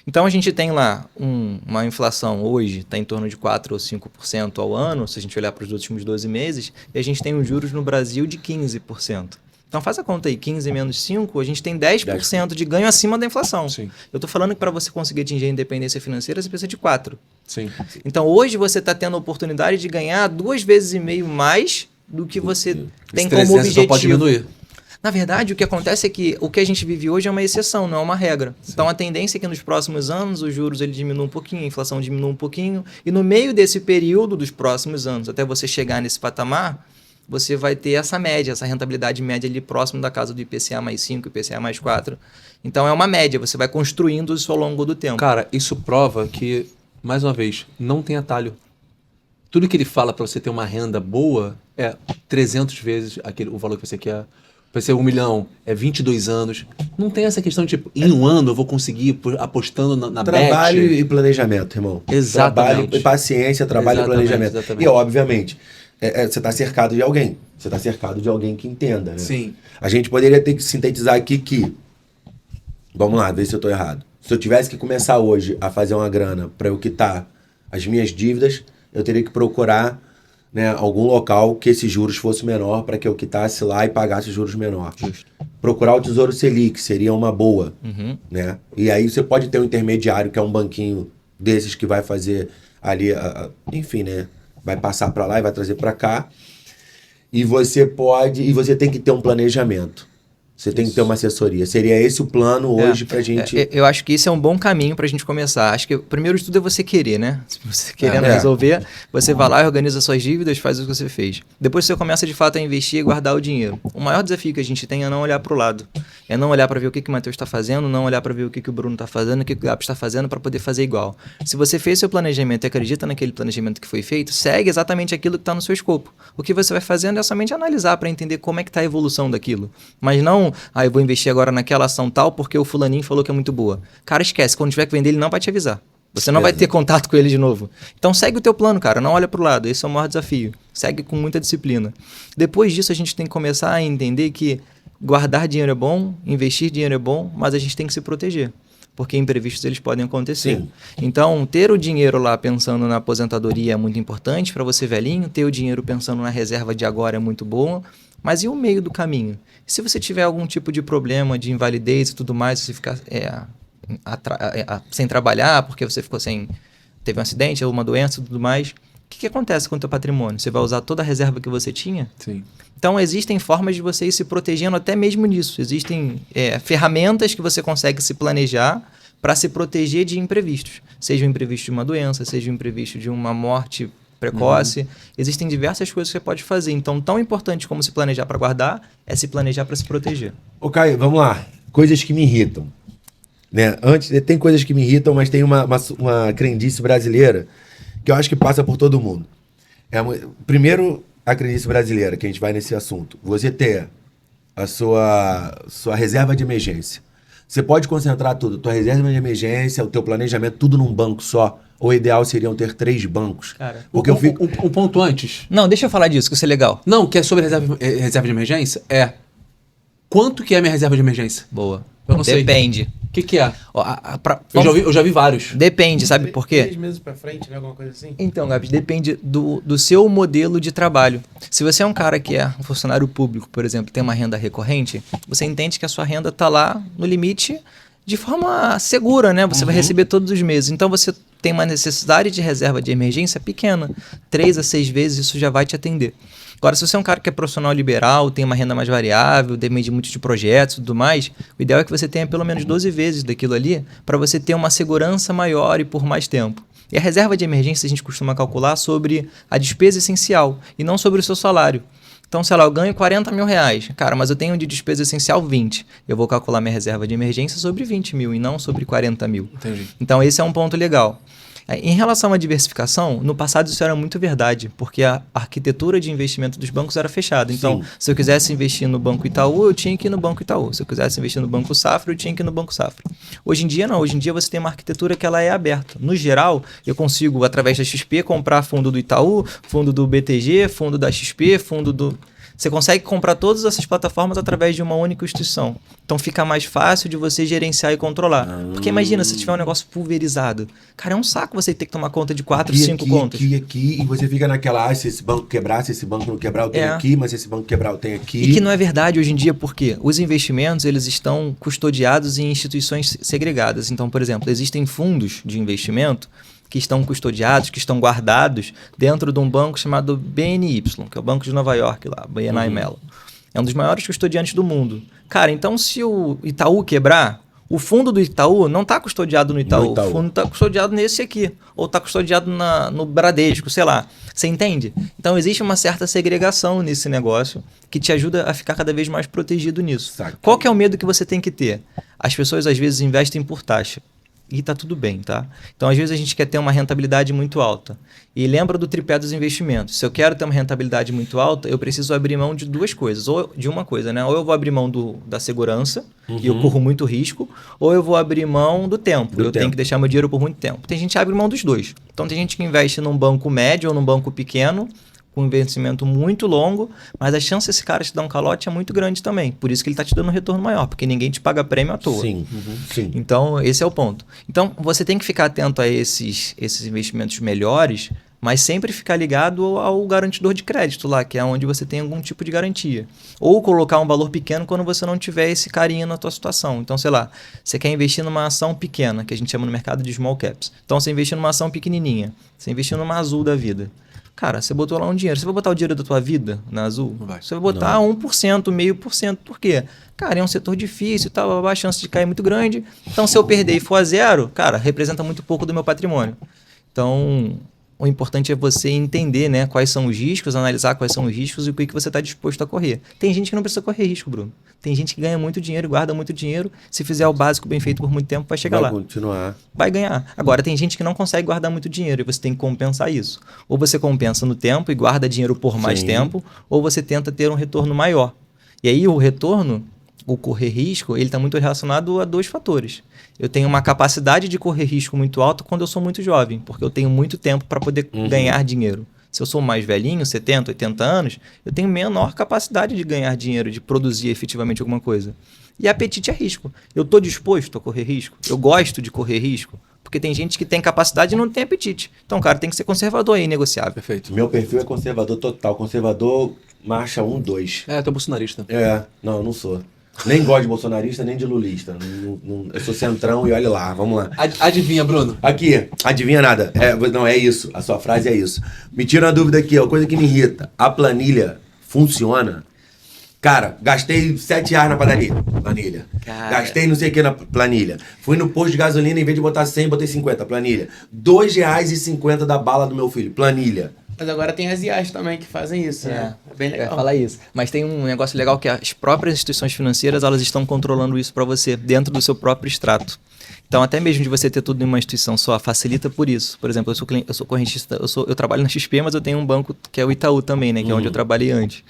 Então a gente tem lá uma inflação hoje, está em torno de 4 ou 5% ao ano, se a gente olhar para os últimos 12 meses, e a gente tem os juros no Brasil de 15%. Então faz a conta aí, 15 menos 5, a gente tem 10% de ganho acima da inflação. Sim. Eu estou falando que para você conseguir atingir a independência financeira, você precisa de 4. Sim. Então hoje você está tendo a oportunidade de ganhar 2,5 vezes mais do que você tem Esse como 300 objetivo. não pode diminuir. Na verdade, o que acontece é que o que a gente vive hoje é uma exceção, não é uma regra. Sim. Então, a tendência é que nos próximos anos os juros ele diminuam um pouquinho, a inflação diminua um pouquinho, e no meio desse período dos próximos anos, até você chegar nesse patamar, você vai ter essa média, essa rentabilidade média ali próximo da casa do IPCA mais 5, IPCA mais 4. Então, é uma média, você vai construindo isso ao longo do tempo. Cara, isso prova que, mais uma vez, não tem atalho. Tudo que ele fala para você ter uma renda boa é 300 vezes o valor que você quer. Vai ser 1 milhão, é 22 anos. Não tem essa questão de, tipo, em um ano eu vou conseguir apostando na trabalho bet. E planejamento, irmão. Exatamente. Trabalho e paciência, trabalho e planejamento. Exatamente. E, obviamente, você está cercado de alguém. Você está cercado de alguém que entenda, né? Sim. A gente poderia ter que sintetizar aqui que... Vamos lá, ver se eu estou errado. Se eu tivesse que começar hoje a fazer uma grana para eu quitar as minhas dívidas, eu teria que procurar... né, algum local que esses juros fosse menor para que eu quitasse lá e pagasse juros menor. Justo. Procurar o Tesouro Selic seria uma boa, né? E aí você pode ter um intermediário que é um banquinho desses que vai fazer ali, enfim, né? Vai passar para lá e vai trazer para cá. E você tem que ter um planejamento. Você tem que ter uma assessoria. Seria esse o plano hoje pra gente... Eu acho que esse é um bom caminho pra gente começar. Acho que o primeiro de tudo é você querer, né? Se você querendo resolver, você vai lá e organiza suas dívidas, faz o que você fez. Depois você começa de fato a investir e guardar o dinheiro. O maior desafio que a gente tem é não olhar pro lado. É não olhar pra ver o que o Matheus está fazendo, não olhar pra ver o que o Bruno está fazendo, o que o Gabs está fazendo para poder fazer igual. Se você fez seu planejamento e acredita naquele planejamento que foi feito, segue exatamente aquilo que está no seu escopo. O que você vai fazendo é somente analisar para entender como é que está a evolução daquilo. Mas não... eu vou investir agora naquela ação tal porque o fulaninho falou que é muito boa. Cara, esquece. Quando tiver que vender, ele não vai te avisar. Você não vai ter contato com ele de novo. Então segue o teu plano, cara. Não olha pro lado. Esse é o maior desafio. Segue com muita disciplina. Depois disso, a gente tem que começar a entender que guardar dinheiro é bom, investir dinheiro é bom, mas a gente tem que se proteger. Porque imprevistos eles podem acontecer. Sim. Então, ter o dinheiro lá pensando na aposentadoria é muito importante para você velhinho. Ter o dinheiro pensando na reserva de agora é muito bom. Mas e o meio do caminho? Se você tiver algum tipo de problema de invalidez e tudo mais, você ficar sem trabalhar porque você teve um acidente ou uma doença e tudo mais, o que acontece com o teu patrimônio? Você vai usar toda a reserva que você tinha? Sim. Então, existem formas de você ir se protegendo até mesmo nisso. Existem ferramentas que você consegue se planejar para se proteger de imprevistos. Seja o imprevisto de uma doença, seja o imprevisto de uma morte precoce. Existem diversas coisas que você pode fazer. Então, tão importante como se planejar para guardar, é se planejar para se proteger. Ô, Caio, vamos lá. Coisas que me irritam. Né? Tem coisas que me irritam, mas tem uma crendice brasileira que eu acho que passa por todo mundo. Primeiro, a crendice brasileira, que a gente vai nesse assunto. Você ter a sua reserva de emergência. Você pode concentrar tudo, tua reserva de emergência, o teu planejamento, tudo num banco só. O ideal seriam ter 3 bancos. Cara, porque um ponto antes. Não, deixa eu falar disso, que isso é legal. Não, que é sobre reserva de emergência, quanto que é a minha reserva de emergência? Boa. Eu não sei. Depende. O que é? Eu já vi vários. Depende, sabe por quê? 3 meses pra frente, né? Alguma coisa assim? Então, Gabs, depende do seu modelo de trabalho. Se você é um cara que é um funcionário público, por exemplo, tem uma renda recorrente, você entende que a sua renda está lá no limite de forma segura, né? Você vai receber todos os meses. Então, você tem uma necessidade de reserva de emergência pequena. 3 a 6 vezes isso já vai te atender. Agora, se você é um cara que é profissional liberal, tem uma renda mais variável, depende muito de projetos e tudo mais, o ideal é que você tenha pelo menos 12 vezes daquilo ali para você ter uma segurança maior e por mais tempo. E a reserva de emergência a gente costuma calcular sobre a despesa essencial e não sobre o seu salário. Então, sei lá, eu ganho 40 mil reais. Cara, mas eu tenho de despesa essencial 20. Eu vou calcular minha reserva de emergência sobre 20 mil e não sobre 40 mil. Entendi. Então, esse é um ponto legal. Em relação à diversificação, no passado isso era muito verdade, porque a arquitetura de investimento dos bancos era fechada. Então, se eu quisesse investir no Banco Itaú, eu tinha que ir no Banco Itaú. Se eu quisesse investir no Banco Safra, eu tinha que ir no Banco Safra. Hoje em dia, não. Hoje em dia, você tem uma arquitetura que ela é aberta. No geral, eu consigo, através da XP, comprar fundo do Itaú, fundo do BTG, fundo da XP, fundo do... Você consegue comprar todas essas plataformas através de uma única instituição. Então fica mais fácil de você gerenciar e controlar. Porque imagina, se tiver um negócio pulverizado. Cara, é um saco você ter que tomar conta de 4, 5 contas. Aqui, e você fica naquela, se esse banco quebrar, se esse banco não quebrar, eu tenho aqui, mas se esse banco quebrar, eu tenho aqui. E que não é verdade hoje em dia, porque os investimentos, eles estão custodiados em instituições segregadas. Então, por exemplo, existem fundos de investimento que estão custodiados, que estão guardados dentro de um banco chamado BNY, que é o Banco de Nova York, lá, BNY Mellon. É um dos maiores custodiantes do mundo. Cara, então se o Itaú quebrar, o fundo do Itaú não está custodiado no Itaú. O fundo está custodiado nesse aqui. Ou está custodiado no Bradesco, sei lá. Você entende? Então existe uma certa segregação nesse negócio que te ajuda a ficar cada vez mais protegido nisso. Qual que é o medo que você tem que ter? As pessoas às vezes investem por taxa. E tá tudo bem, tá? Então, às vezes, a gente quer ter uma rentabilidade muito alta. E lembra do tripé dos investimentos. Se eu quero ter uma rentabilidade muito alta, eu preciso abrir mão de duas coisas. Ou de uma coisa, né? Ou eu vou abrir mão da segurança, e eu corro muito risco, ou eu vou abrir mão do tempo. Tenho que deixar meu dinheiro por muito tempo. Tem gente que abre mão dos dois. Então, tem gente que investe num banco médio ou num banco pequeno, com um investimento muito longo, mas a chance desse cara te dar um calote é muito grande também. Por isso que ele está te dando um retorno maior, porque ninguém te paga prêmio à toa. Sim. Então, esse é o ponto. Então, você tem que ficar atento a esses investimentos melhores, mas sempre ficar ligado ao garantidor de crédito lá, que é onde você tem algum tipo de garantia. Ou colocar um valor pequeno quando você não tiver esse carinho na tua situação. Então, sei lá, você quer investir numa ação pequena, que a gente chama no mercado de small caps. Então, você investir numa ação pequenininha, você investir numa Azul da vida. Cara, você botou lá um dinheiro. Você vai botar o dinheiro da tua vida na Azul? Não vai. Você vai botar 1%, 0,5%. Por quê? Cara, é um setor difícil e tal, a chance de cair é muito grande. Então, se eu perder e for a zero, cara, representa muito pouco do meu patrimônio. Então, o importante é você entender, né, quais são os riscos, analisar quais são os riscos e o que você está disposto a correr. Tem gente que não precisa correr risco, Bruno. Tem gente que ganha muito dinheiro, guarda muito dinheiro. Se fizer o básico bem feito por muito tempo, vai chegar lá. Vai continuar. Vai ganhar. Agora, tem gente que não consegue guardar muito dinheiro e você tem que compensar isso. Ou você compensa no tempo e guarda dinheiro por mais tempo, ou você tenta ter um retorno maior. E aí, o retorno, o correr risco, ele está muito relacionado a dois fatores. Eu tenho uma capacidade de correr risco muito alta quando eu sou muito jovem, porque eu tenho muito tempo para poder ganhar dinheiro. Se eu sou mais velhinho, 70, 80 anos, eu tenho menor capacidade de ganhar dinheiro, de produzir efetivamente alguma coisa. E apetite é risco. Eu estou disposto a correr risco? Eu gosto de correr risco? Porque tem gente que tem capacidade e não tem apetite. Então, cara, tem que ser conservador aí, negociável. Perfeito. Meu perfil é conservador total. Conservador, marcha 1, 2. Tô bolsonarista. Não, eu não sou. Nem gosto de bolsonarista, nem de lulista. Eu sou centrão e olha lá, vamos lá. Adivinha, Bruno? Aqui, adivinha nada. Não, é isso. A sua frase é isso. Me tira uma dúvida aqui, ó. Coisa que me irrita. A planilha funciona? Cara, gastei R$7 na planilha. Cara. Gastei não sei o que na planilha. Fui no posto de gasolina, em vez de botar 100, botei 50, planilha. R$2,50 da bala do meu filho, planilha. Mas agora tem as IAs também que fazem isso, né? É bem legal. Eu ia falar isso. Mas tem um negócio legal que as próprias instituições financeiras, elas estão controlando isso para você, dentro do seu próprio extrato. Então, até mesmo de você ter tudo em uma instituição só, facilita por isso. Por exemplo, eu sou correntista, eu trabalho na XP, mas eu tenho um banco que é o Itaú também, né? Que é onde eu trabalhei antes.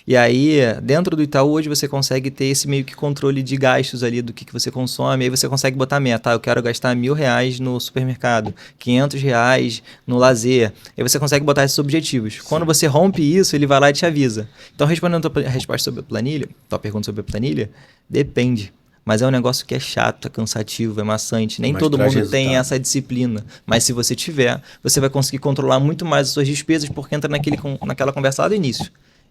E aí, dentro do Itaú, hoje você consegue ter esse meio que controle de gastos ali, do que você consome. Aí você consegue botar meta. Eu quero gastar R$1.000 no supermercado, R$500 no lazer. Aí você consegue botar esses objetivos. Sim. Quando você rompe isso, ele vai lá e te avisa. Então, respondendo a tua resposta sobre a planilha, tua pergunta sobre a planilha, depende. Mas é um negócio que é chato, é cansativo, é maçante. Nem todo mundo tem essa disciplina. Mas se você tiver, você vai conseguir controlar muito mais as suas despesas, porque entra naquela conversa lá do início.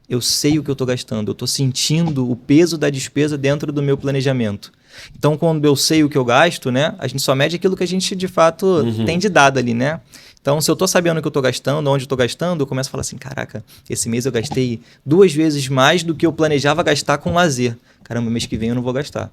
Eu sei o que eu estou gastando, eu estou sentindo o peso da despesa dentro do meu planejamento. Então, quando eu sei o que eu gasto, né, a gente só mede aquilo que a gente, de fato, tem de dado ali, né? Então, se eu estou sabendo o que eu estou gastando, onde eu estou gastando, eu começo a falar assim, caraca, esse mês eu gastei 2 vezes mais do que eu planejava gastar com lazer. Caramba, mês que vem eu não vou gastar.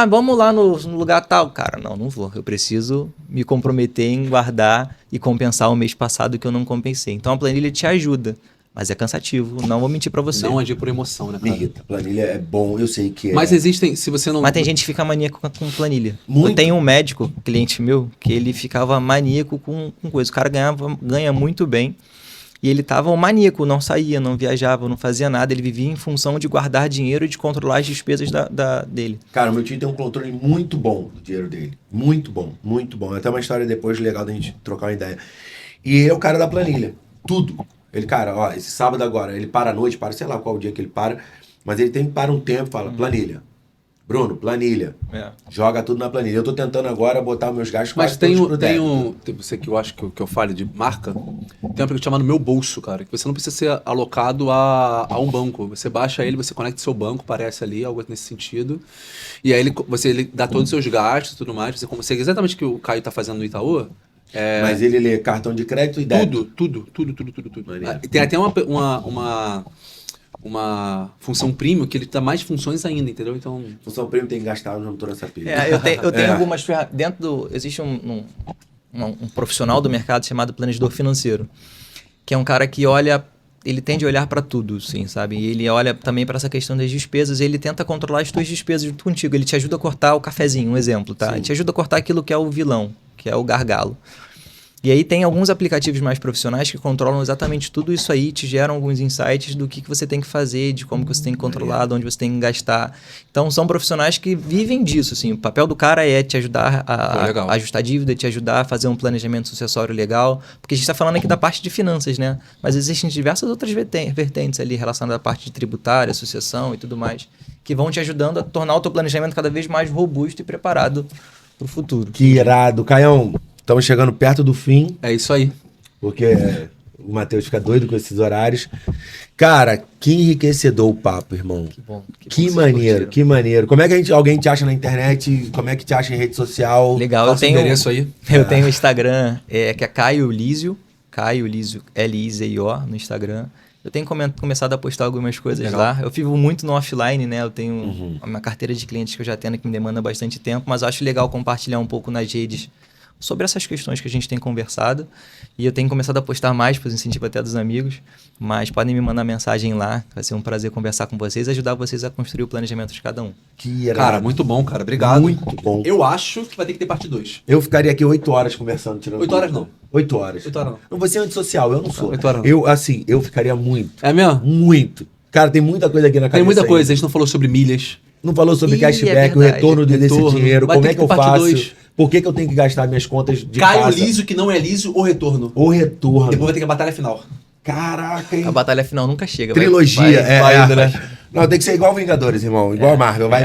Vamos lá no lugar tal. Cara, não vou. Eu preciso me comprometer em guardar e compensar o mês passado que eu não compensei. Então, a planilha te ajuda. Mas é cansativo, não vou mentir pra você. Não agir por emoção, né, cara? Me irrita. Planilha é bom, eu sei que é. Mas existem, se você não... Mas tem gente que fica maníaco com planilha. Muito. Eu tenho um médico, cliente meu, que ele ficava maníaco com coisa. O cara ganha muito bem. E ele tava um maníaco, não saía, não viajava, não fazia nada. Ele vivia em função de guardar dinheiro e de controlar as despesas dele. Cara, meu tio tem um controle muito bom do dinheiro dele. Muito bom, muito bom. Até uma história depois legal da gente trocar uma ideia. E ele é o cara da planilha. Tudo. Ele, cara, ó, esse sábado agora, ele para à noite, para, sei lá qual dia que ele para, mas ele tem que parar um tempo e fala, planilha. Bruno, planilha. Joga tudo na planilha. Eu tô tentando agora botar os meus gastos Mas quase todos pro tem débito. você que eu acho que eu falo de marca, tem um aplicativo chamado Meu Bolso, cara, que você não precisa ser alocado a um banco. Você baixa ele, você conecta seu banco, parece ali, algo nesse sentido. E aí ele dá todos os seus gastos e tudo mais. Você consegue exatamente o que o Caio tá fazendo no Itaú. Mas ele lê cartão de crédito e débito. Tudo. Maneiro. Tem até uma função premium que ele dá mais funções ainda, entendeu? Então, Função prêmio tem que gastar no motor essa pilha. Eu tenho algumas ferramentas. Existe um profissional do mercado chamado planejador financeiro, que é um cara que olha. Ele tende a olhar para tudo, sim, sabe? E ele olha também para essa questão das despesas. Ele tenta controlar as tuas despesas junto contigo. Ele te ajuda a cortar o cafezinho, um exemplo, tá? Sim. Ele te ajuda a cortar aquilo que é o vilão, que é o gargalo. E aí tem alguns aplicativos mais profissionais que controlam exatamente tudo isso aí, te geram alguns insights do que você tem que fazer, de como que você tem que controlar, de onde você tem que gastar. Então são profissionais que vivem disso, assim. O papel do cara é te ajudar a ajustar dívida, te ajudar a fazer um planejamento sucessório legal, porque a gente está falando aqui da parte de finanças, né? Mas existem diversas outras vertentes ali relacionadas à parte de tributária, sucessão e tudo mais, que vão te ajudando a tornar o teu planejamento cada vez mais robusto e preparado para o futuro. Que irado. Caião, estamos chegando perto do fim, é isso aí. porque o Matheus fica doido com esses horários. Cara, que enriquecedor o papo, irmão. Que bom. Que vocês maneiro, curtiram. que maneiro. Como é que alguém te acha na internet? Como é que te acha em rede social? Legal, eu Passa o tenho, endereço aí. eu tenho o Instagram, que é Caio Lísio, L-I-Z-I-O, no Instagram. Eu tenho começado a postar algumas coisas Legal. lá. Eu vivo muito no offline, né? Eu tenho a minha carteira de clientes que eu já tenho que me demanda bastante tempo, mas eu acho legal compartilhar um pouco nas redes sobre essas questões que a gente tem conversado. E eu tenho começado a postar mais, por incentivo até dos amigos. Mas podem me mandar mensagem lá. Vai ser um prazer conversar com vocês e ajudar vocês a construir o planejamento de cada um. Que irado. Cara, muito bom, cara. Obrigado. Muito bom. Eu acho que vai ter que ter parte 2. Eu ficaria aqui 8 horas conversando, tirando 8 horas dúvida. não. 8 horas. 8 horas não. Não, você é antissocial, eu não sou. 8 horas não. Eu ficaria muito. É mesmo? Muito. Cara, tem muita coisa aqui na cabeça. Tem muita aí. coisa. A gente não falou sobre milhas. Não falou sobre Ih, cashback, é o verdade. retorno desse Retorno. dinheiro, Vai como ter é que que eu ter parte faço, dois. por que eu tenho que gastar minhas contas de Caio casa. liso que não é liso ou retorno. O retorno. Depois vai ter que a batalha final. Caraca, hein? A batalha final nunca chega. Trilogia, vai é. indo, né? Não, tem que ser igual Vingadores, irmão. Igual a Marvel. Vai.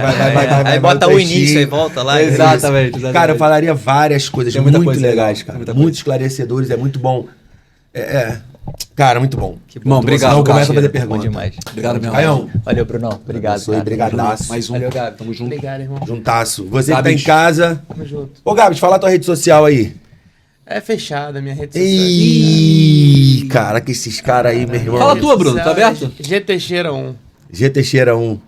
Aí bota o início e volta lá. Exatamente. Cara, eu falaria várias coisas Tem muita muito coisa legais, legal, cara. tem muita Muito coisa. esclarecedores, é muito bom. Cara, muito bom. Irmão, obrigado, Não, cara. começa a fazer Bom pergunta. demais. Obrigado, meu Caião, Valeu, Brunão. Obrigado. abençoe, cara. brigadaço. Mais um. Valeu, Gabi. Tamo junto. Obrigado, irmão. Juntasso. Você que tá Gabs. em casa. Tamo junto. Ô, Gabs, fala a tua rede social aí. É fechada a minha rede social. Ih, cara, que esses caras aí, meu irmão. Fala a tua, Bruno. Tá aberto? G Teixeira 1. G Teixeira 1.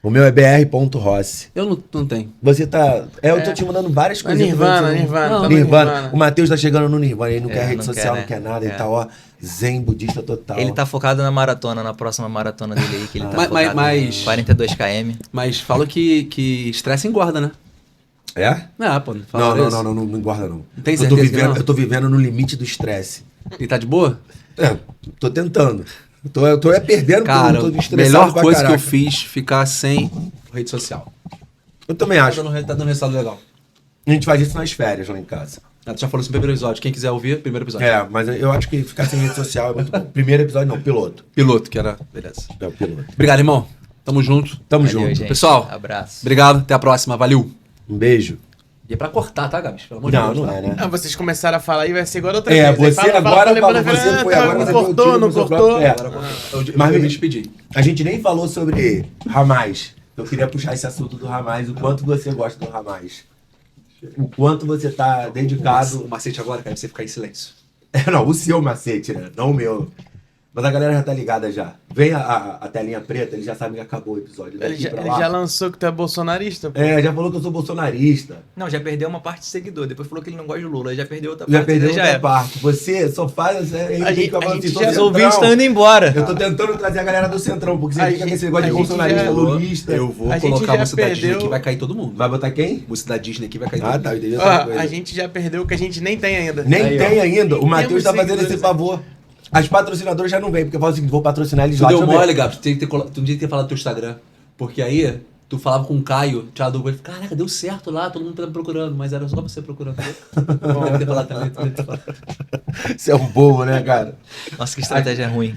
O meu é br.rossi. Eu não tenho. Você tá... eu tô te mandando várias É coisas. Nirvana. Não, Tamo Nirvana. O Matheus tá chegando no Nirvana. Ele não quer rede não social, quer, não quer né? nada. Ele É. tá, ó, zen budista total. Ele tá focado na maratona, na próxima maratona dele aí, que ele tá Mas- focado mas- em 42 km. Mas falo que estresse engorda, né? É? Ah, pô. Fala isso. Não engorda não. Tem eu tô certeza que vivendo, não? eu tô vivendo no limite do estresse. E tá de boa? É, tô tentando. Eu tô perdendo, Cara, porque eu tô a estressado melhor pra coisa que eu caraca. fiz ficar sem rede social. Eu também acho. Tá dando resultado legal. A gente faz isso nas férias lá em casa. Tu já falou isso no primeiro episódio. Quem quiser ouvir, primeiro episódio. É, mas eu acho que ficar sem rede social é muito bom. Primeiro episódio não, piloto. Piloto, que era. Beleza. É o piloto. Obrigado, irmão. Tamo junto. Tamo Valeu, junto. gente. Pessoal, Abraço. Obrigado. Até a próxima. Valeu. Um beijo. E é pra cortar, tá, Gabs? Pelo amor de Não, Deus. não tá? é, né? Ah, vocês começaram a falar aí, vai ser igual da outra É, vez. Aí você agora falou, você foi agora, não você deu um cortou, tiro não no seu cortou. próprio pé. Eu Mas me despedi. A gente nem falou sobre Ramais. Eu queria puxar esse assunto do Ramais, o quanto você gosta do Ramais. O quanto você tá dedicado. O macete agora, cara, é você ficar em silêncio. Não, o seu macete, né? Não o meu. Mas a galera já tá ligada já. Vem a telinha preta, eles já sabem que acabou o episódio. Ele Daqui já, pra ele lá. já lançou que tu é bolsonarista, pô. É, já falou que eu sou bolsonarista. Não, já perdeu uma parte de seguidor. Depois falou que ele não gosta de Lula. Aí já perdeu outra Já parte. perdeu aí outra era. parte. Você só faz. A gente já- Os ouvintes estão indo embora. Eu tô tentando trazer a galera do Centrão, porque você fica com esse negócio de a gente bolsonarista, já- lulista. Eu vou A gente colocar já a música da Disney perdeu- aqui, vai cair todo mundo. Vai botar quem? Música da Disney aqui vai cair Ah, todo tá, mundo. entendi Ó, essa coisa. a gente já perdeu o que a gente nem tem ainda. Nem Aí, ó. tem ainda. O Matheus Temos tá fazendo esse seguidores. favor. As patrocinadoras já não vêm, porque eu falo assim, vou patrocinar eles Tu lá deu também. mole, Gabs. Tu tinha que ter falado teu Instagram. Porque aí tu falava com o Caio, Thiago Dugway, caraca, deu certo lá, todo mundo tá procurando, mas era só você procurando. Deve ter falado também. Você é um bobo, né, cara? Nossa, que estratégia ruim.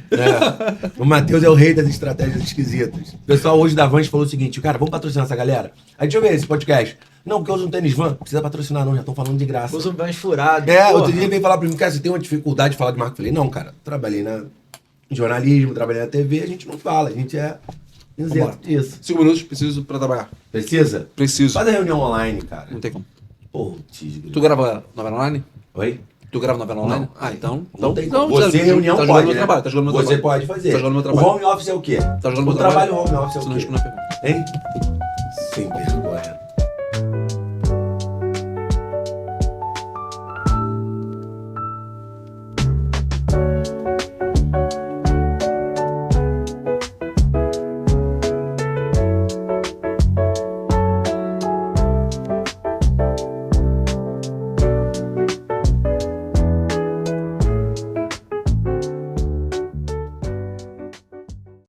O Matheus é o rei das estratégias esquisitas. O pessoal hoje da Vans falou o seguinte, cara, vamos patrocinar essa galera? Aí deixa eu ver esse podcast. Não, porque eu uso um tênis Van, não precisa patrocinar não, já estão falando de graça. Usa um Vans furado. Outro dia veio falar pra mim, cara, você tem uma dificuldade de falar de marca? Eu falei, não, cara, trabalhei na jornalismo, trabalhei na TV, a gente não fala, a gente é isento disso. 5 minutos, preciso pra trabalhar. Precisa? Preciso. Faz a reunião online, cara. Não tem como. Pô, tigre. Tu grava novela online? Oi? Tu grava novela online? Não. Ah, então. Não tem então como. Você reunião tá pode, jogando meu né? trabalho, tá jogando meu Você trabalho. pode fazer. Tá jogando meu O trabalho. home office é o quê? Tá jogando O meu trabalho home office é Você o não quê? respondeu a pergunta. Hein? Sem vergonha.